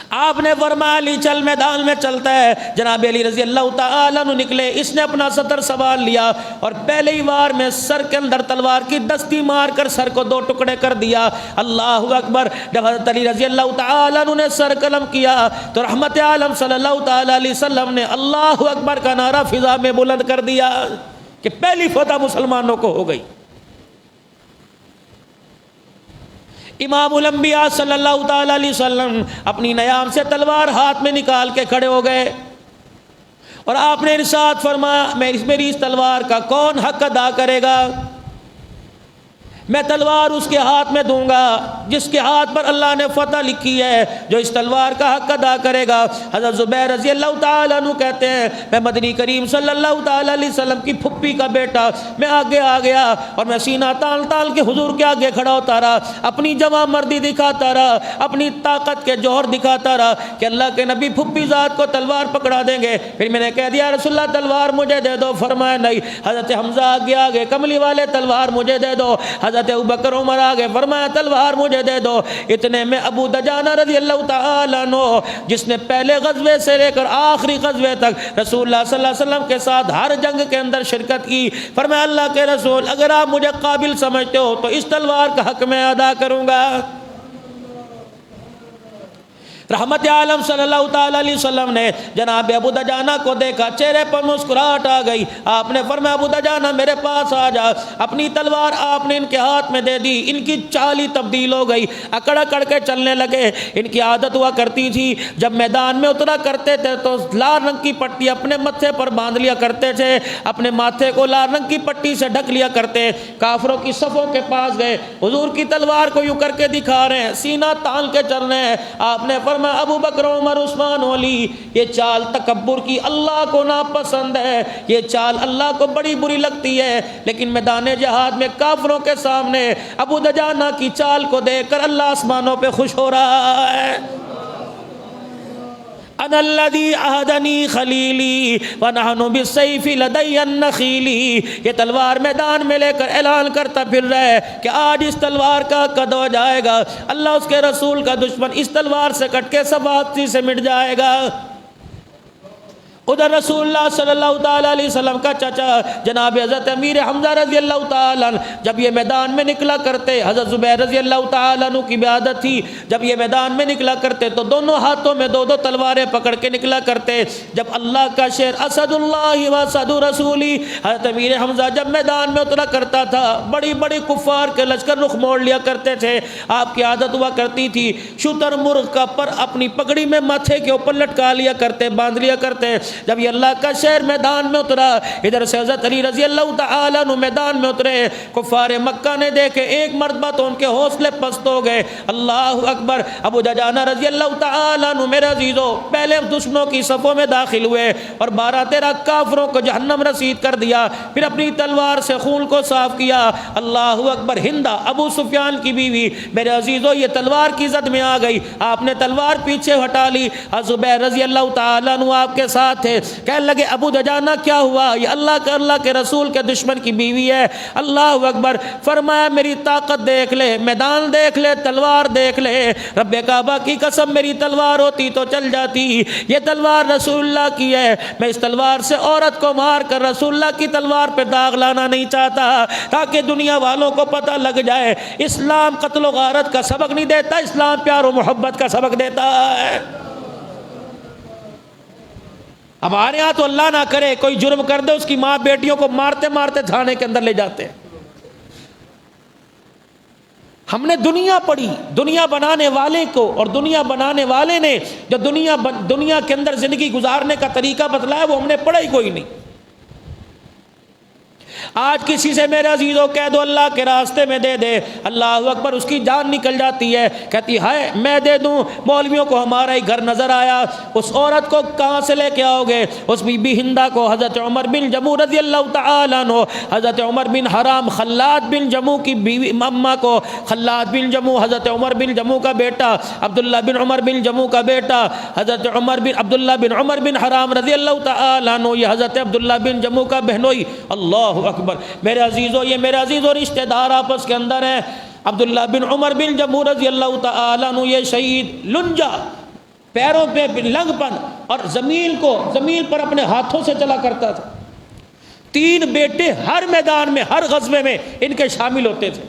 آپ نے فرمایا علی چل میدان میں چلتا ہے۔ جناب علی رضی اللہ تعالیٰ عنہ نکلے، اس نے اپنا سطر سنبھال لیا اور پہلے ہی وار میں سر کے اندر تلوار کی دستی مار کر سر کو دو ٹکڑے کر دیا۔ اللہ اکبر۔ جب حضرت علی رضی اللہ تعالیٰ عنہ نے سر قلم کیا تو رحمت عالم صلی اللہ تعالیٰ علیہ وسلم نے اللہ اکبر کا نعرہ فضا میں بلند کر دیا کہ پہلی فتح مسلمانوں کو ہو گئی۔ امام الانبیاء صلی اللہ تعالیٰ علیہ وسلم اپنی نیام سے تلوار ہاتھ میں نکال کے کھڑے ہو گئے اور آپ نے ارشاد فرمایا میری اس تلوار کا کون حق ادا کرے گا؟ میں تلوار اس کے ہاتھ میں دوں گا جس کے ہاتھ پر اللہ نے فتح لکھی ہے، جو اس تلوار کا حق ادا کرے گا۔ حضرت زبیر رضی اللہ تعالیٰ عنہ کہتے ہیں میں مدنی کریم صلی اللہ تعالیٰ علیہ وسلم کی پھپھی کا بیٹا، میں آگے آ گیا اور میں سینہ تال تال کے حضور کے آگے کھڑا ہوتا رہا، اپنی جمع مردی دکھاتا رہا، اپنی طاقت کے جوہر دکھاتا رہا کہ اللہ کے نبی پھپھی ذات کو تلوار پکڑا دیں گے۔ پھر میں نے کہہ دیا رسول اللہ تلوار مجھے دے دو، فرمایا نہیں۔ حضرت حمزہ آگے کملی والے تلوار مجھے دے دو۔ حضرت ابوبکر عمر آگے، فرمایا تلوار مجھے دے دو۔ اتنے میں ابو دجانہ رضی اللہ تعالیٰ عنہ جس نے پہلے غزوے سے لے کر آخری غزوے تک رسول اللہ صلی اللہ علیہ وسلم کے ساتھ ہر جنگ کے اندر شرکت کی، فرمایا اللہ کے رسول اگر آپ مجھے قابل سمجھتے ہو تو اس تلوار کا حق میں ادا کروں گا۔ رحمت عالم صلی اللہ تعالیٰ علیہ وسلم نے جناب ابو دجانہ کو دیکھا، چہرے پر مسکراہٹ آ گئی۔ آپ نے فرمایا ابو دجانہ میرے پاس آ جا۔ اپنی تلوار آپ نے ان کے ہاتھ میں دے دی، ان کی چال ہی تبدیل ہو گئی، اکڑ اکڑ کے چلنے لگے۔ ان کی عادت ہوا کرتی تھی جب میدان میں اترا کرتے تھے تو لال رنگ کی پٹی اپنے ماتھے پر باندھ لیا کرتے تھے، اپنے ماتھے کو لال رنگ کی پٹی سے ڈھک لیا کرتے۔ کافروں کی صفوں کے پاس گئے، حضور کی تلوار کو یوں کر کے دکھا رہے ہیں، سینہ تان کے چل رہے ہیں۔ آپ نے فرمایا ابو بکر عمر عثمان علی یہ چال تکبر کی اللہ کو ناپسند ہے، یہ چال اللہ کو بڑی بری لگتی ہے، لیکن میدان جہاد میں کافروں کے سامنے ابو دجانہ کی چال کو دیکھ کر اللہ آسمانوں پہ خوش ہو رہا ہے۔ انا الذی عہدنی خلیلی ونحن بالسیف لدی النخیلی، یہ تلوار میدان میں لے کر اعلان کرتا پھر رہا ہے کہ آج اس تلوار کا قد ہو جائے گا، اللہ اس کے رسول کا دشمن اس تلوار سے کٹ کے سفاکتی سے مٹ جائے گا۔ ادھر رسول اللہ صلی اللہ تعالیٰ علیہ وسلم کا چچا جناب حضرت امیر حمزہ رضی اللہ تعالیٰ عنہ جب یہ میدان میں نکلا کرتے، حضرت زبیر رضی اللہ تعالیٰ عنہ کی بھی عادت تھی جب یہ میدان میں نکلا کرتے تو دونوں ہاتھوں میں دو دو تلواریں پکڑ کے نکلا کرتے۔ جب اللہ کا شعر اسد اللہ و اسد رسولی، حضرت امیر حمزہ جب میدان میں اترا کرتا تھا بڑی بڑی کفار کے لشکر رخ موڑ لیا کرتے تھے۔ آپ کی عادت ہوا کرتی تھی شتر مرغ کا پر اپنی پگڑی میں ماتھے کے اوپر لٹکا لیا کرتے، باندھ لیا کرتے۔ جب یہ اللہ کا شہر میدان میں اترا، ادھر سے حضرت علی رضی اللہ تعالیٰ عنہ میدان میں اترے، کفار مکہ نے دیکھے ایک مرتبہ تو ان کے حوصلے پست ہو گئے۔ اللہ اکبر، ابو دجانہ رضی اللہ تعالیٰ عنہ میرے عزیزو پہلے دشمنوں کی صفوں میں داخل ہوئے اور 12-13 کافروں کو جہنم رسید کر دیا، پھر اپنی تلوار سے خون کو صاف کیا۔ اللہ اکبر، ہندہ ابو سفیان کی بیوی میرے عزیزو یہ تلوار کی زد میں آ گئی، آپ نے تلوار پیچھے ہٹا لی، زبیر رضی اللہ تعالیٰ عنہ آپ کے ساتھ تھے، کہنے لگے ابو دجانہ کیا ہوا؟ یہ اللہ کے رسول کے دشمن کی بیوی ہے۔ اللہ اکبر، فرمایا میری طاقت دیکھ لے، میدان دیکھ لے، تلوار دیکھ لے، رب کعبہ کی قسم میری تلوار ہوتی تو چل جاتی، یہ تلوار رسول اللہ کی ہے، میں اس تلوار سے عورت کو مار کر رسول اللہ کی تلوار پہ داغ لانا نہیں چاہتا تاکہ دنیا والوں کو پتہ لگ جائے اسلام قتل و غارت کا سبق نہیں دیتا، اسلام پیار و محبت کا سبق دیتا ہے۔ ہمارے ہاں تو اللہ نہ کرے کوئی جرم کر دے اس کی ماں بیٹیوں کو مارتے مارتے تھانے کے اندر لے جاتے ہیں۔ ہم نے دنیا پڑھی، دنیا بنانے والے کو اور دنیا بنانے والے نے جو دنیا کے اندر زندگی گزارنے کا طریقہ بتلایا وہ ہم نے پڑھا ہی کوئی نہیں۔ آج کسی سے میرے عزیزوں کہہ دو اللہ کے راستے میں دے دے، اللہ اکبر، اس کی جان نکل جاتی ہے، کہتی ہے میں دے دوں، مولویوں کو ہمارا ہی گھر نظر آیا۔ اس عورت کو کہاں سے لے کے آؤ گے؟ اس بی بی ہندہ کو حضرت عمر بن جمو رضی اللہ تعالیٰ عنہ، حضرت عمر بن حرام، خلاد بن جمو کی بیوی اماں کو، خلاد بن جمو حضرت عمر بن جمو کا بیٹا، عبداللہ بن عمر بن جمو کا بیٹا، حضرت عبداللہ بن عمر بن حرام رضی اللہ تعالیٰ عنہ، یہ حضرت عبداللہ بن جمو کا بہنوئی۔ اللہ اکبر، میرے عزیزو، یہ میرے عزیزو رشتہ دار آپس کے اندر ہیں۔ عبداللہ بن عمر بن جمو رضی اللہ تعالیٰ عنہ یہ شہید لنجا، پیروں پہ لنگ پن اور زمین پر اپنے ہاتھوں سے چلا کرتا تھا۔ 3 بیٹے ہر میدان میں، ہر غزوے میں ان کے شامل ہوتے تھے۔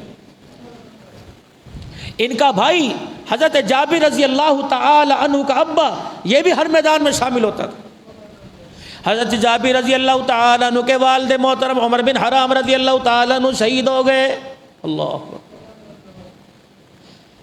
ان کا بھائی حضرت جابر رضی اللہ تعالی عنہ کا ابا یہ بھی ہر میدان میں شامل ہوتا تھا۔ حضرت جابر رضی اللہ تعالیٰ عنہ کے والد محترم عمر بن حرام رضی اللہ تعالیٰ عنہ شہید ہو گئے۔ اللہ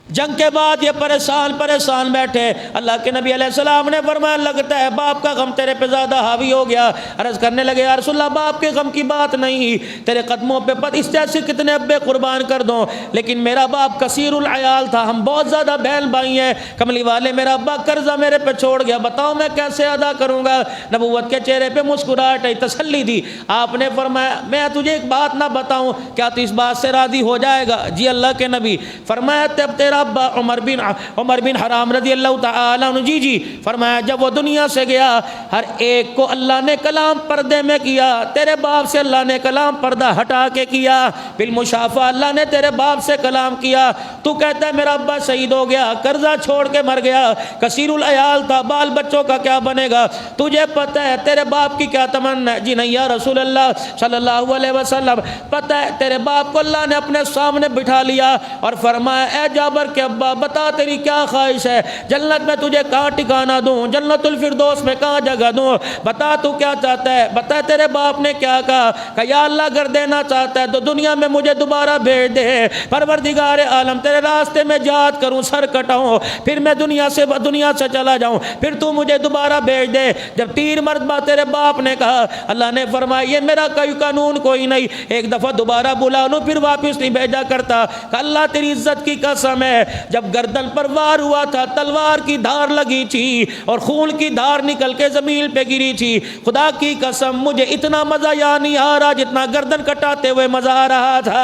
جنگ کے بعد یہ پریشان بیٹھے۔ اللہ کے نبی علیہ السلام نے فرمایا لگتا ہے باپ کا غم تیرے پہ زیادہ حاوی ہو گیا۔ عرض کرنے لگے یا رسول اللہ باپ کے غم کی بات نہیں، تیرے قدموں پہ اس جیسے کتنے ابے قربان کر دوں، لیکن میرا باپ کثیر العیال تھا، ہم بہت زیادہ بہن بھائی ہیں، کملی والے میرا ابا قرضہ میرے پہ چھوڑ گیا، بتاؤ میں کیسے ادا کروں گا؟ نبوت کے چہرے پہ مسکراہٹ آئی، تسلی دی۔ آپ نے فرمایا میں تجھے ایک بات نہ بتاؤں، کیا تو اس بات سے راضی ہو جائے گا؟ جی اللہ کے نبی۔ فرمایا تب تیرا ابا عمر بن حرام رضی اللہ تعالیٰ عنہ جی فرمایا جب وہ دنیا سے گیا ہر ایک کو اللہ نے کلام پردے میں کیا، تیرے باپ سے اللہ نے کلام پردہ ہٹا کے کیا، بالمشافہ اللہ نے تیرے باپ سے کلام کیا۔ تو کہتا ہے میرا ابا شہید ہو گیا، قرضہ چھوڑ کے مر گیا، کثیر العیال تھا، بال بچوں کا کیا بنے گا؟ تجھے پتہ ہے تیرے باپ کی کیا تمنا ہے؟ جی نہیں یا رسول اللہ صلی اللہ علیہ وسلم، پتہ ہے تیرے باپ کو اللہ نے اپنے سامنے بٹھا لیا اور فرمایا اے جابر کے ابا بتا تیری کیا خواہش ہے، جنت میں تجھے کہاں ٹھکانہ دوں، جنت الفردوس میں کہاں جگہ دوں، بتا تو کیا چاہتا ہے؟ بتا تیرے باپ نے کیا کہا کہ یا اللہ اگر دینا چاہتا ہے تو دنیا میں مجھے دوبارہ بھیج دے، پروردگار عالم تیرے راستے میں جہاد کروں، سر کٹاؤں، پھر میں دنیا سے چلا جاؤں، پھر تو مجھے دوبارہ بھیج دے۔ جب 3 مرتبہ تیرے باپ نے کہا، اللہ نے فرمایا یہ میرا کوئی قانون کوئی نہیں، ایک دفعہ دوبارہ بلا لوں پھر واپس نہیں بھیجا کرتا، کہ اللہ تیری عزت کی قسم ہے ہے جب گردن پر وار ہوا تھا تلوار کی دھار لگی تھی اور خون کی دھار نکل کے زمین پہ گری تھی، خدا کی قسم مجھے اتنا مزہ یا نہیں آ رہا جتنا گردن کٹاتے ہوئے مزہ آ رہا تھا۔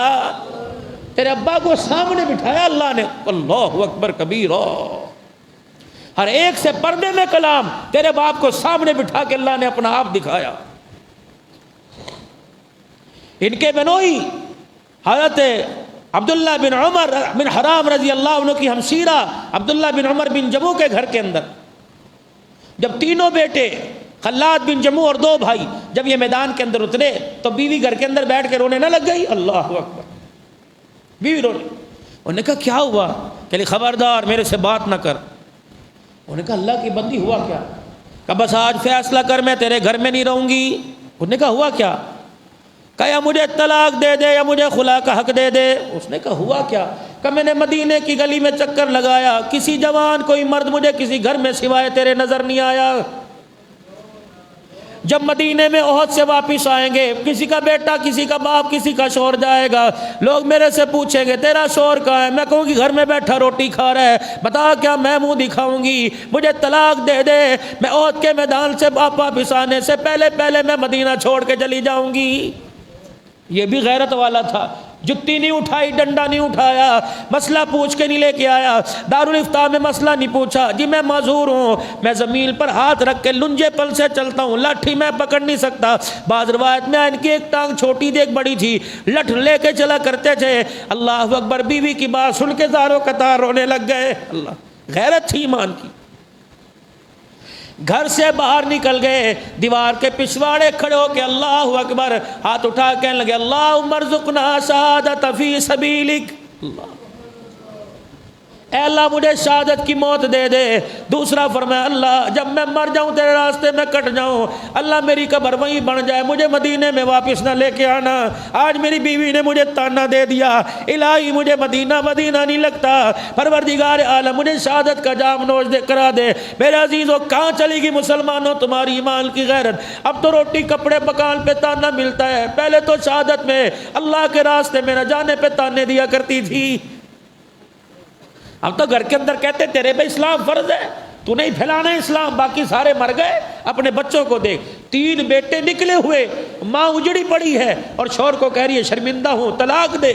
تیرے ابا کو سامنے بٹھایا اللہ نے، اللہ اکبر کبیرہ، ہر ایک سے پردے میں کلام، تیرے باپ کو سامنے بٹھا کے اللہ نے اپنا آپ دکھایا۔ ان کے بنوئی حضرت عبداللہ بن عمر بن حرام رضی اللہ عنہ کی ہمشیرہ عبداللہ بن عمر بن جموع کے گھر کے اندر جب تینوں بیٹے خلاد بن جموع اور دو بھائی جب یہ میدان کے اندر اترے تو بیوی گھر کے اندر بیٹھ کے رونے نہ لگ گئی؟ اللہ اکبر، بیوی رونے۔ انہوں نے کہا کیا ہوا؟ کہ خبردار میرے سے بات نہ کر۔ انہوں نے کہا اللہ کی بندی ہوا کیا؟ کہ بس آج فیصلہ کر میں تیرے گھر میں نہیں رہوں گی۔ انہوں نے کہا ہوا کیا؟ کہ یا مجھے طلاق دے دے یا مجھے خلا کا حق دے دے۔ اس نے کہا ہوا کیا؟ کہ میں نے مدینے کی گلی میں چکر لگایا، کسی جوان کوئی مرد مجھے کسی گھر میں سوائے تیرے نظر نہیں آیا۔ جب مدینے میں احد سے واپس آئیں گے، کسی کا بیٹا، کسی کا باپ، کسی کا شوہر جائے گا، لوگ میرے سے پوچھیں گے تیرا شوہر کہاں ہے؟ میں کہوں گی گھر میں بیٹھا روٹی کھا رہا ہے۔ بتا کیا میں منہ دکھاؤں گی؟ مجھے طلاق دے دے، میں احد کے میدان سے واپس آنے سے پہلے میں مدینہ چھوڑ کے چلی جاؤں گی۔ یہ بھی غیرت والا تھا، جتی نہیں اٹھائی، ڈنڈا نہیں اٹھایا، مسئلہ پوچھ کے نہیں لے کے آیا، دارالافتاء میں مسئلہ نہیں پوچھا، جی میں معذور ہوں، میں زمین پر ہاتھ رکھ کے لنجے پل سے چلتا ہوں، لاٹھی میں پکڑ نہیں سکتا۔ بعض روایت میں ان کی ایک ٹانگ چھوٹی تھی ایک بڑی تھی، لٹھ لے کے چلا کرتے تھے۔ اللہ اکبر، بیوی کی بات سن کے زاروں قطار رونے لگ گئے۔ اللہ، غیرت تھی ایمان کی۔ گھر سے باہر نکل گئے، دیوار کے پچھواڑے کھڑے ہو کے اللہ اکبر ہاتھ اٹھا کے کہنے لگے اللہم ارزقنا شہادت فی سبیلک۔ اللہ، اے اللہ مجھے شہادت کی موت دے دے۔ دوسرا فرمایا اللہ جب میں مر جاؤں تیرے راستے میں کٹ جاؤں، اللہ میری قبر وہیں بن جائے، مجھے مدینے میں واپس نہ لے کے آنا۔ آج میری بیوی نے مجھے تانا دے دیا، الہی مجھے مدینہ نہیں لگتا، پروردگار عالم مجھے شہادت کا جام نوش دے کرا دے۔ میرے عزیزو کہاں چلی گی مسلمانوں تمہاری ایمان کی غیرت؟ اب تو روٹی کپڑے مکان پہ تانا ملتا ہے، پہلے تو شہادت میں اللہ کے راستے میں نہ جانے پہ تانے دیا کرتی تھی۔ اب تو گھر کے اندر کہتے تیرے پہ اسلام فرض ہے، تو نہیں پھیلانا اسلام، باقی سارے مر گئے۔ اپنے بچوں کو دیکھ، 3 بیٹے نکلے ہوئے، ماں اجڑی پڑی ہے اور شوہر کو کہہ رہی ہے شرمندہ ہوں طلاق دے۔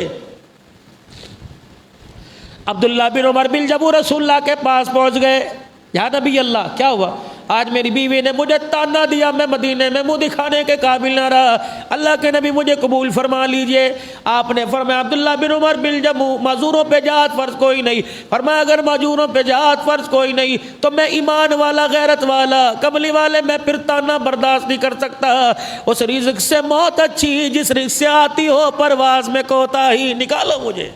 عبداللہ بن عمر بن جموع رسول اللہ کے پاس پہنچ گئے، یا نبی اللہ کیا ہوا؟ آج میری بیوی نے مجھے تانا دیا، میں مدینے میں منہ دکھانے کے قابل نہ رہا، اللہ کے نبی مجھے قبول فرما لیجئے۔ آپ نے فرمایا عبداللہ بن عمر بن جموع معذوروں پہ جہاد فرض کوئی نہیں۔ فرمایا اگر معذوروں پہ جہاد فرض کوئی نہیں تو میں ایمان والا، غیرت والا، کملی والے، میں پھر تانا برداشت نہیں کر سکتا۔ اس رزق سے موت اچھی جس رزق سے آتی ہو پرواز میں کوتاہی، نکالو مجھے۔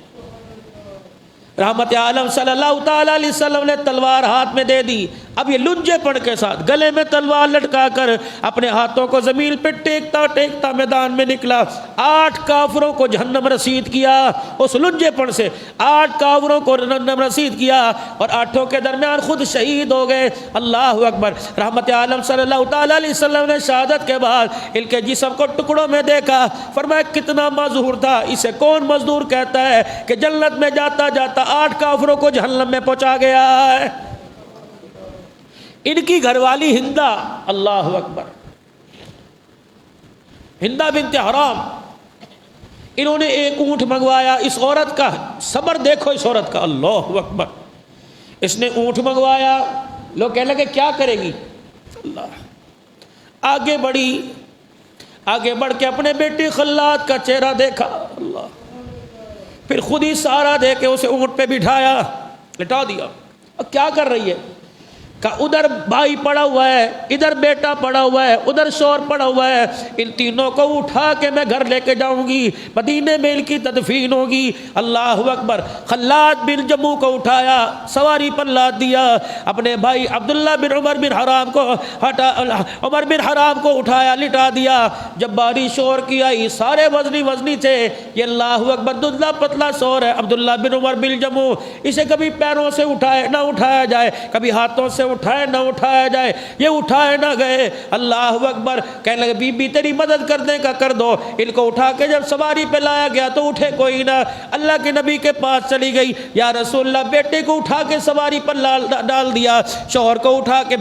رحمت عالم صلی اللہ تعالی علیہ وسلم نے تلوار ہاتھ میں دے دی، اب یہ لنجے پڑ کے ساتھ گلے میں تلوار لٹکا کر اپنے ہاتھوں کو زمین پہ ٹیکتا میدان میں نکلا۔ 8 کافروں کو جہنم رسید کیا، اس لنجے پڑ سے 8 کافروں کو جہنم رسید کیا اور 8 کے درمیان خود شہید ہو گئے۔ اللہ اکبر۔ رحمت عالم صلی اللہ تعالی علیہ وسلم نے شہادت کے بعد ان کے جسم کو ٹکڑوں میں دیکھا، فرمایا کتنا معذور تھا، اسے کون مزدور کہتا ہے کہ جنت میں جاتا جاتا 8 کافروں کو جہنم میں پہنچا گیا ہے۔ ان کی گھر والی ہندہ، اللہ اکبر، ہندہ بنت حرام، انہوں نے ایک اونٹ منگوایا۔ اس عورت کا صبر دیکھو، اس عورت کا، اللہ اکبر۔ اس نے اونٹ منگوایا، لوگ کہنے لگے کیا کرے گی؟ اللہ آگے بڑھی، آگے بڑھ کے اپنے بیٹی خلاد کا چہرہ دیکھا، اللہ، پھر خود ہی سہارا دے کے اسے اونٹ پہ بٹھایا، لٹا دیا۔ اب کیا کر رہی ہے؟ کہ ادھر بھائی پڑا ہوا ہے، ادھر بیٹا پڑا ہوا ہے، ادھر شوہر پڑا ہوا ہے، ان تینوں کو اٹھا کے میں گھر لے کے جاؤں گی، مدینے میں ان کی تدفین ہوگی۔ اللہ اکبر۔ خلاد بن جموع کو اٹھایا، سواری پر لاد دیا، اپنے بھائی عبداللہ بن عمر بن حرام کو عمر بن حرام کو اٹھایا، لٹا دیا۔ جب بارش شور کی آئی، سارے وزنی تھے، یہ اللہ اکبر ددلا پتلا شور ہے عبداللہ بن عمر بن جموع، اسے کبھی پیروں سے اٹھائے نہ اٹھایا جائے، کبھی ہاتھوں سے اٹھائے نہ اٹھایا جائے، یہ اٹھائے نہ گئے۔ اللہ اکبر، کہنے لگے بی بی تیری مدد کرنے کا کر دو۔ ان کو اٹھا کے جب سواری پہ لایا گیا تو اٹھے کوئی نہ۔ اللہ کے نبی کے پاس چلی گئی، یا رسول اللہ بیٹے کو اٹھا کے سواری پر ڈال دیا، شوہر کو اٹھا کے،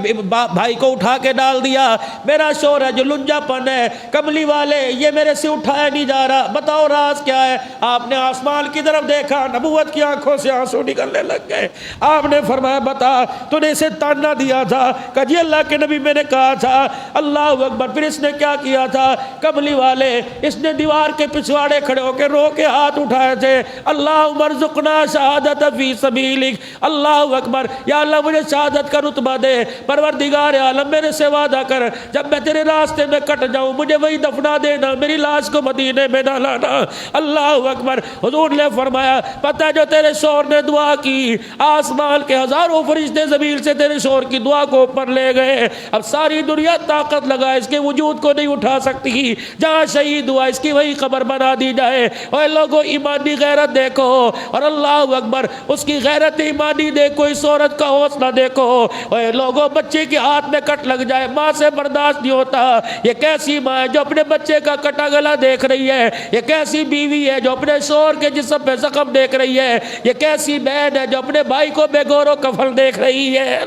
بھائی کو اٹھا کے ڈال دیا، میرا شوہر ہے جو لنجا پن ہے، کملی والے یہ میرے سے اٹھایا نہیں جا رہا، بتاؤ راز کیا ہے؟ آپ نے آسمان کی طرف دیکھا، نبوت کی آنکھوں سے آنسو نکلنے لگ گئے۔ آپ نے فرمایا بتا تو نے اسے تانا دیا تھا؟ کہ جی اللہ کے نبی میں نے کہا تھا۔ اللہ اکبر، پھر اس نے کیا کیا تھا؟ کملی والے اس نے دیوار کے پچھواڑے کھڑے ہو کے رو کے ہاتھ اٹھائے تھے، اللہم ارزقنا شہادت فی سبیلک، اللہ اکبر، یا اللہ مجھے شہادت کا رتبہ دے، پروردگار عالم میرے سے وعدہ کر جب میں تیرے راستے میں کٹ جاؤں مجھے وہی دفنا دینا، میری لاش کو مدینے میں نہ لانا۔ اللہ اکبر، حضور نے فرمایا پتہ جو تیرے شوہر نے دعا کی، آسمان کے ہزاروں فرشتے زمین سے تیرے شوہر کی دعا کو اوپر لے گئے، اب ساری دنیا طاقت لگا اس کے وجود کو نہیں اٹھا سکتی، جہاں شہید ہوا اس کی وہی قبر بنا دی جائے۔ اے لوگوں ایمانی غیرت دیکھو، اور اللہ اکبر اس کی غیرت ایمانی دیکھو، اس عورت کا حوصلہ دیکھو۔ اے لوگوں بچے کے ہاتھ میں کٹ لگ جائے ماں سے برداشت نہیں ہوتا، یہ کیسی ماں ہے جو اپنے بچے کا کٹا گلا دیکھ رہی ہے؟ یہ کیسی بیوی ہے جو اپنے شوہر کے جسم پہ زخم دیکھ رہی ہے؟ یہ کیسی بہن ہے جو اپنے بھائی کو بے گور و کفن دیکھ رہی ہے؟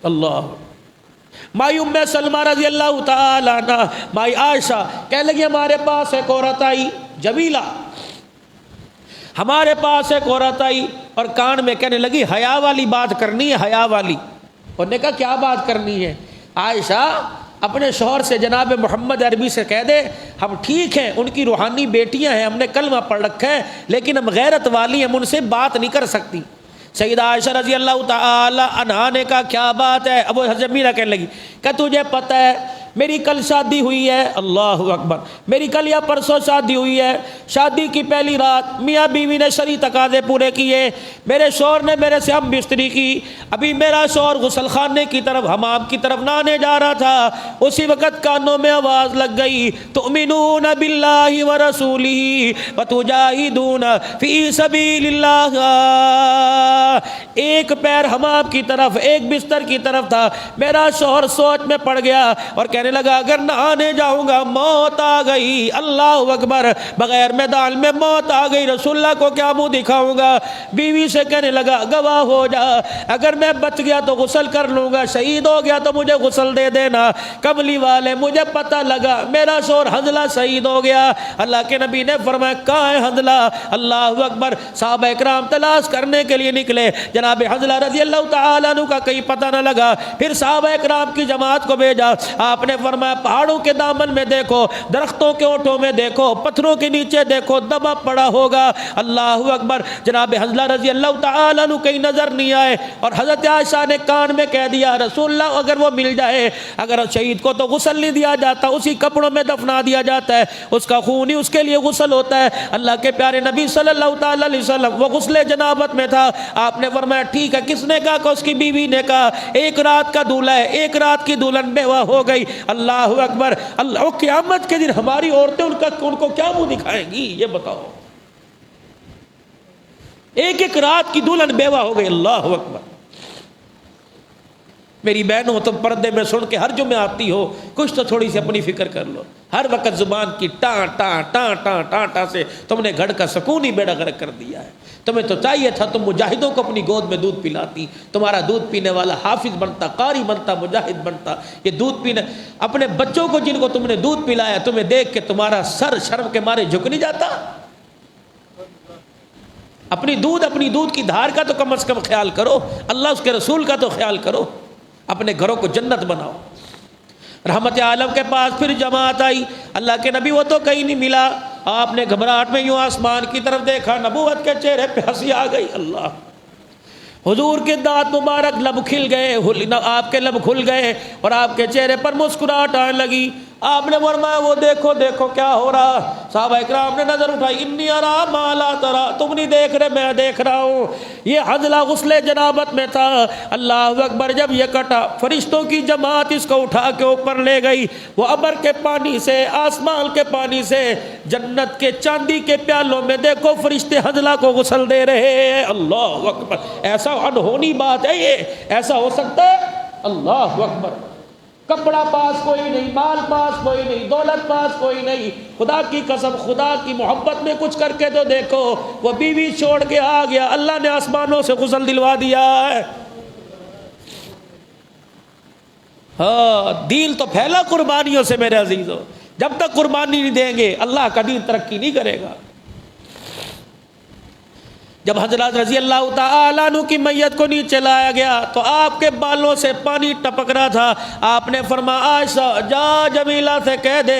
اللہ مائی ام سلمہ رضی اللہ تعالی عنہ، مائی عائشہ کہنے لگی ہمارے پاس ایک عورت آئی جمیلہ، ہمارے پاس ایک عورت آئی اور کان میں کہنے لگی حیا والی بات کرنی ہے، حیا والی۔ انہوں نے کہا کیا بات کرنی ہے؟ عائشہ اپنے شوہر سے جناب محمد عربی سے کہہ دے ہم ٹھیک ہیں، ان کی روحانی بیٹیاں ہیں، ہم نے کلمہ پڑھ رکھا ہے، لیکن ہم غیرت والی ہم ان سے بات نہیں کر سکتی۔ سیدہ عائشہ رضی اللہ تعالی عنہا نے کہا کیا بات ہے؟ ابو جمیلہ کہنے لگی کہ تجھے پتہ ہے میری کل شادی ہوئی ہے، اللہ اکبر، میری کل یا پرسوں شادی ہوئی ہے، شادی کی پہلی رات میاں بیوی نے شرعی تقاضے پورے کیے، میرے شوہر نے میرے سے ہم بستری کی، ابھی میرا شوہر غسل خانے کی طرف حمام کی طرف نہانے جا رہا تھا، اسی وقت کانوں میں آواز لگ گئی تؤمنون باللہ ورسولہ وتجاہدون فی سبیل اللہ۔ ایک پیر حمام کی طرف ایک بستر کی طرف تھا، میرا شوہر سوچ میں پڑ گیا اور کہنے لگا اگر نہانے جاؤں گا موت آ گئی، اللہ اکبر، بغیر میدان میں موت آ گئی، رسول اللہ کو کیا منہ دکھاؤں گا؟ بیوی سے کہنے لگا گواہ ہو جا، اگر میں بچ گیا تو غسل کر لوں گا، شہید ہو گیا تو مجھے غسل دے دینا۔ کملی والے مجھے پتہ لگا میرا شوہر حنظلہ شہید ہو گیا۔ اللہ کے نبی نے فرمایا کہاں ہے حنظلہ؟ اللہ اکبر، صحابہ اکرام تلاش کرنے کے لیے نکلے، جناب حنظلہ رضی اللہ تعالیٰ عنہ کا کہیں پتہ نہ لگا، پھر صحابہ اکرام کی جماعت کو بھیجا، آپ نے فرمایا پہاڑوں کے دامن میں دیکھو، درختوں کے اوٹوں میں دیکھو، پتھروں کے نیچے دیکھو، دبا پڑا ہوگا۔ اللہ اکبر، جناب حنظلہ رضی اللہ تعالیٰ عنہ کہیں نظر نہیں آئے، اور حضرت عائشہ نے کان میں کہہ دیا رسول اللہ اگر وہ مل جائے، اگر شہید کو تو غسل نہیں دیا جاتا، اسی کپڑوں میں دفنا دیا جاتا ہے، اس کا خون ہی اس کے لیے غسل ہوتا ہے۔ اللہ کے پیارے نبی صلی اللہ تعالیٰ علیہ وسلم وہ غسل جنابت میں تھا، آپ نے فرمایا ٹھیک ہے، کس نے کہا؟ کہ اس کی بیوی نے کہا، ایک رات کا دولہا ہے، ایک رات کی دلہن بیوہ ہو گئی۔ اللہ اکبر، اللہ قیامت کے دن ہماری عورتیں ان کو کیا منہ دکھائیں گی یہ بتاؤ؟ ایک ایک رات کی دلہن بیوہ ہو گئی، اللہ اکبر۔ میری بہنوں تم پردے میں سن کے ہر جمعہ آتی ہو، کچھ تو تھوڑی سی اپنی فکر کر لو، ہر وقت زبان کی ٹاں ٹاں ٹاں ٹاں ٹاں ٹاں سے تم نے گھر کا سکون ہی بیڑا غرق کر دیا ہے۔ تمہیں تو چاہیے تھا تم مجاہدوں کو اپنی گود میں دودھ پلاتی، تمہارا دودھ پینے والا حافظ بنتا، قاری بنتا، مجاہد بنتا۔ یہ دودھ پینے اپنے بچوں کو جن کو تم نے دودھ پلایا، تمہیں دیکھ کے تمہارا سر شرم کے مارے جھک نہیں جاتا؟ اپنی دودھ کی دھار کا تو کم از کم خیال کرو، اللہ اس کے رسول کا تو خیال کرو، اپنے گھروں کو جنت بناؤ۔ رحمت عالم کے پاس پھر جماعت آئی، اللہ کے نبی وہ تو کہیں نہیں ملا، آپ نے گھبراہٹ میں یوں آسمان کی طرف دیکھا، نبوت کے چہرے پہ ہنسی آ گئی۔ اللہ، حضور کے دانت مبارک، لب کھل گئے، آپ کے لب کھل گئے اور آپ کے چہرے پر مسکراہٹ آنے لگی۔ آپ نے فرمایا وہ دیکھو دیکھو کیا ہو رہا. صحابہ اکرام نے نظر اٹھائی, انی ارا ما لا ترا, تم نہیں دیکھ رہے میں دیکھ رہا ہوں. یہ حنظلہ غسل جنابت میں تھا. اللہ اکبر. جب یہ کٹا فرشتوں کی جماعت اس کو اٹھا کے اوپر لے گئی. وہ ابر کے پانی سے, آسمان کے پانی سے, جنت کے چاندی کے پیالوں میں دیکھو فرشتے حنظلہ کو غسل دے رہے ہیں. اللہ اکبر. ایسا انہونی بات ہے یہ, ایسا ہو سکتا ہے؟ اللہ اکبر. کپڑا پاس کوئی نہیں, مال پاس کوئی نہیں, دولت پاس کوئی نہیں. خدا کی قسم, خدا کی محبت میں کچھ کر کے تو دیکھو. وہ بیوی چھوڑ کے آ گیا, اللہ نے آسمانوں سے غسل دلوا دیا ہے. ہاں, دین تو پھیلا قربانیوں سے میرے عزیزو. جب تک قربانی نہیں دیں گے اللہ کا دین ترقی نہیں کرے گا. جب حضرت رضی اللہ تعالیٰ عنہ کی میت کو نیچے لایا گیا تو آپ کے بالوں سے پانی ٹپک رہا تھا. آپ نے فرمایا عائشہ جا جمیلہ سے کہہ دے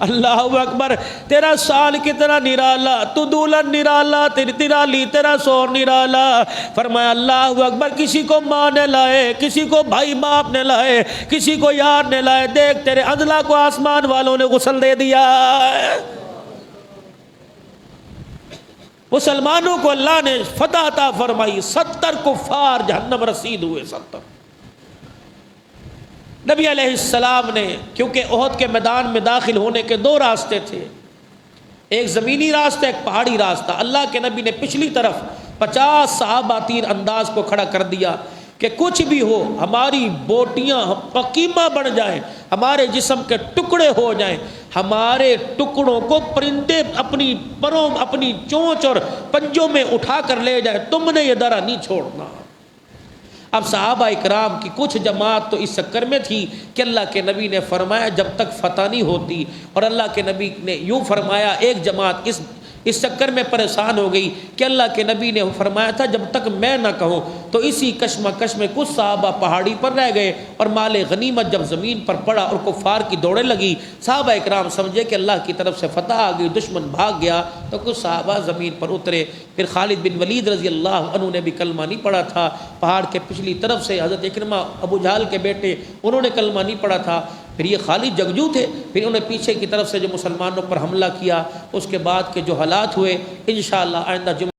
اللہ اکبر تیرا شان کتنا نرالا, تو دولن نرالا, تیرالی تیرا سور نرالا. فرمایا اللہ اکبر, کسی کو ماں نے لائے, کسی کو بھائی باپ نے لائے, کسی کو یار نے لائے, دیکھ تیرے حنظلہ کو آسمان والوں نے غسل دے دیا. مسلمانوں کو اللہ نے فتح عطا فرمائی. 70 کفار جہنم رسید ہوئے. 70. نبی علیہ السلام نے, کیونکہ احد کے میدان میں داخل ہونے کے 2 راستے تھے, ایک زمینی راستہ ایک پہاڑی راستہ. اللہ کے نبی نے پچھلی طرف 50 صحابہ تیر انداز کو کھڑا کر دیا کہ کچھ بھی ہو, ہماری بوٹیاں قیمہ بن جائیں, ہمارے جسم کے ٹکڑے ہو جائیں, ہمارے ٹکڑوں کو پرندے اپنی پروں, اپنی چونچ اور پنجوں میں اٹھا کر لے جائیں, تم نے یہ درہ نہیں چھوڑنا. اب صحابہ اکرام کی کچھ جماعت تو اس چکر میں تھی کہ اللہ کے نبی نے فرمایا جب تک فتح نہیں ہوتی, اور اللہ کے نبی نے یوں فرمایا, ایک جماعت اس چکر میں پریشان ہو گئی کہ اللہ کے نبی نے فرمایا تھا جب تک میں نہ کہوں. تو اسی کشمکش میں کچھ صحابہ پہاڑی پر رہ گئے, اور مال غنیمت جب زمین پر پڑا اور کفار کی دوڑیں لگی, صحابہ اکرام سمجھے کہ اللہ کی طرف سے فتح آ گئی, دشمن بھاگ گیا, تو کچھ صحابہ زمین پر اترے. پھر خالد بن ولید رضی اللہ عنہ نے بھی کلمہ نہیں پڑھا تھا. پہاڑ کے پچھلی طرف سے حضرت اکرمہ ابو جہل کے بیٹے, انہوں نے کلمہ نہیں پڑھا تھا. پھر یہ خالد جنگجو تھے, پھر انہوں نے پیچھے کی طرف سے جو مسلمانوں پر حملہ کیا, اس کے بعد کے جو حالات ہوئے انشاءاللہ آئندہ جمعہ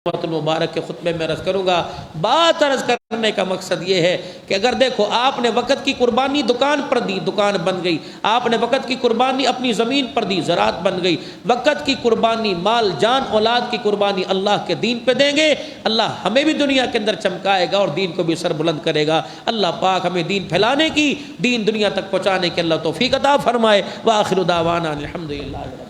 المبارک کے خطبے میں عرض کروں گا. بات عرض کرنے کا مقصد یہ ہے کہ اگر دیکھو آپ نے وقت کی قربانی دکان پر دی, دکان بن گئی. آپ نے وقت کی قربانی اپنی زمین پر دی, زراعت بن گئی. وقت کی قربانی, مال جان اولاد کی قربانی اللہ کے دین پہ دیں گے, اللہ ہمیں بھی دنیا کے اندر چمکائے گا اور دین کو بھی سر بلند کرے گا. اللہ پاک ہمیں دین پھیلانے کی, دین دنیا تک پہنچانے کی اللہ توفیق عطا فرمائے. وآخر دعوانا الحمدللہ.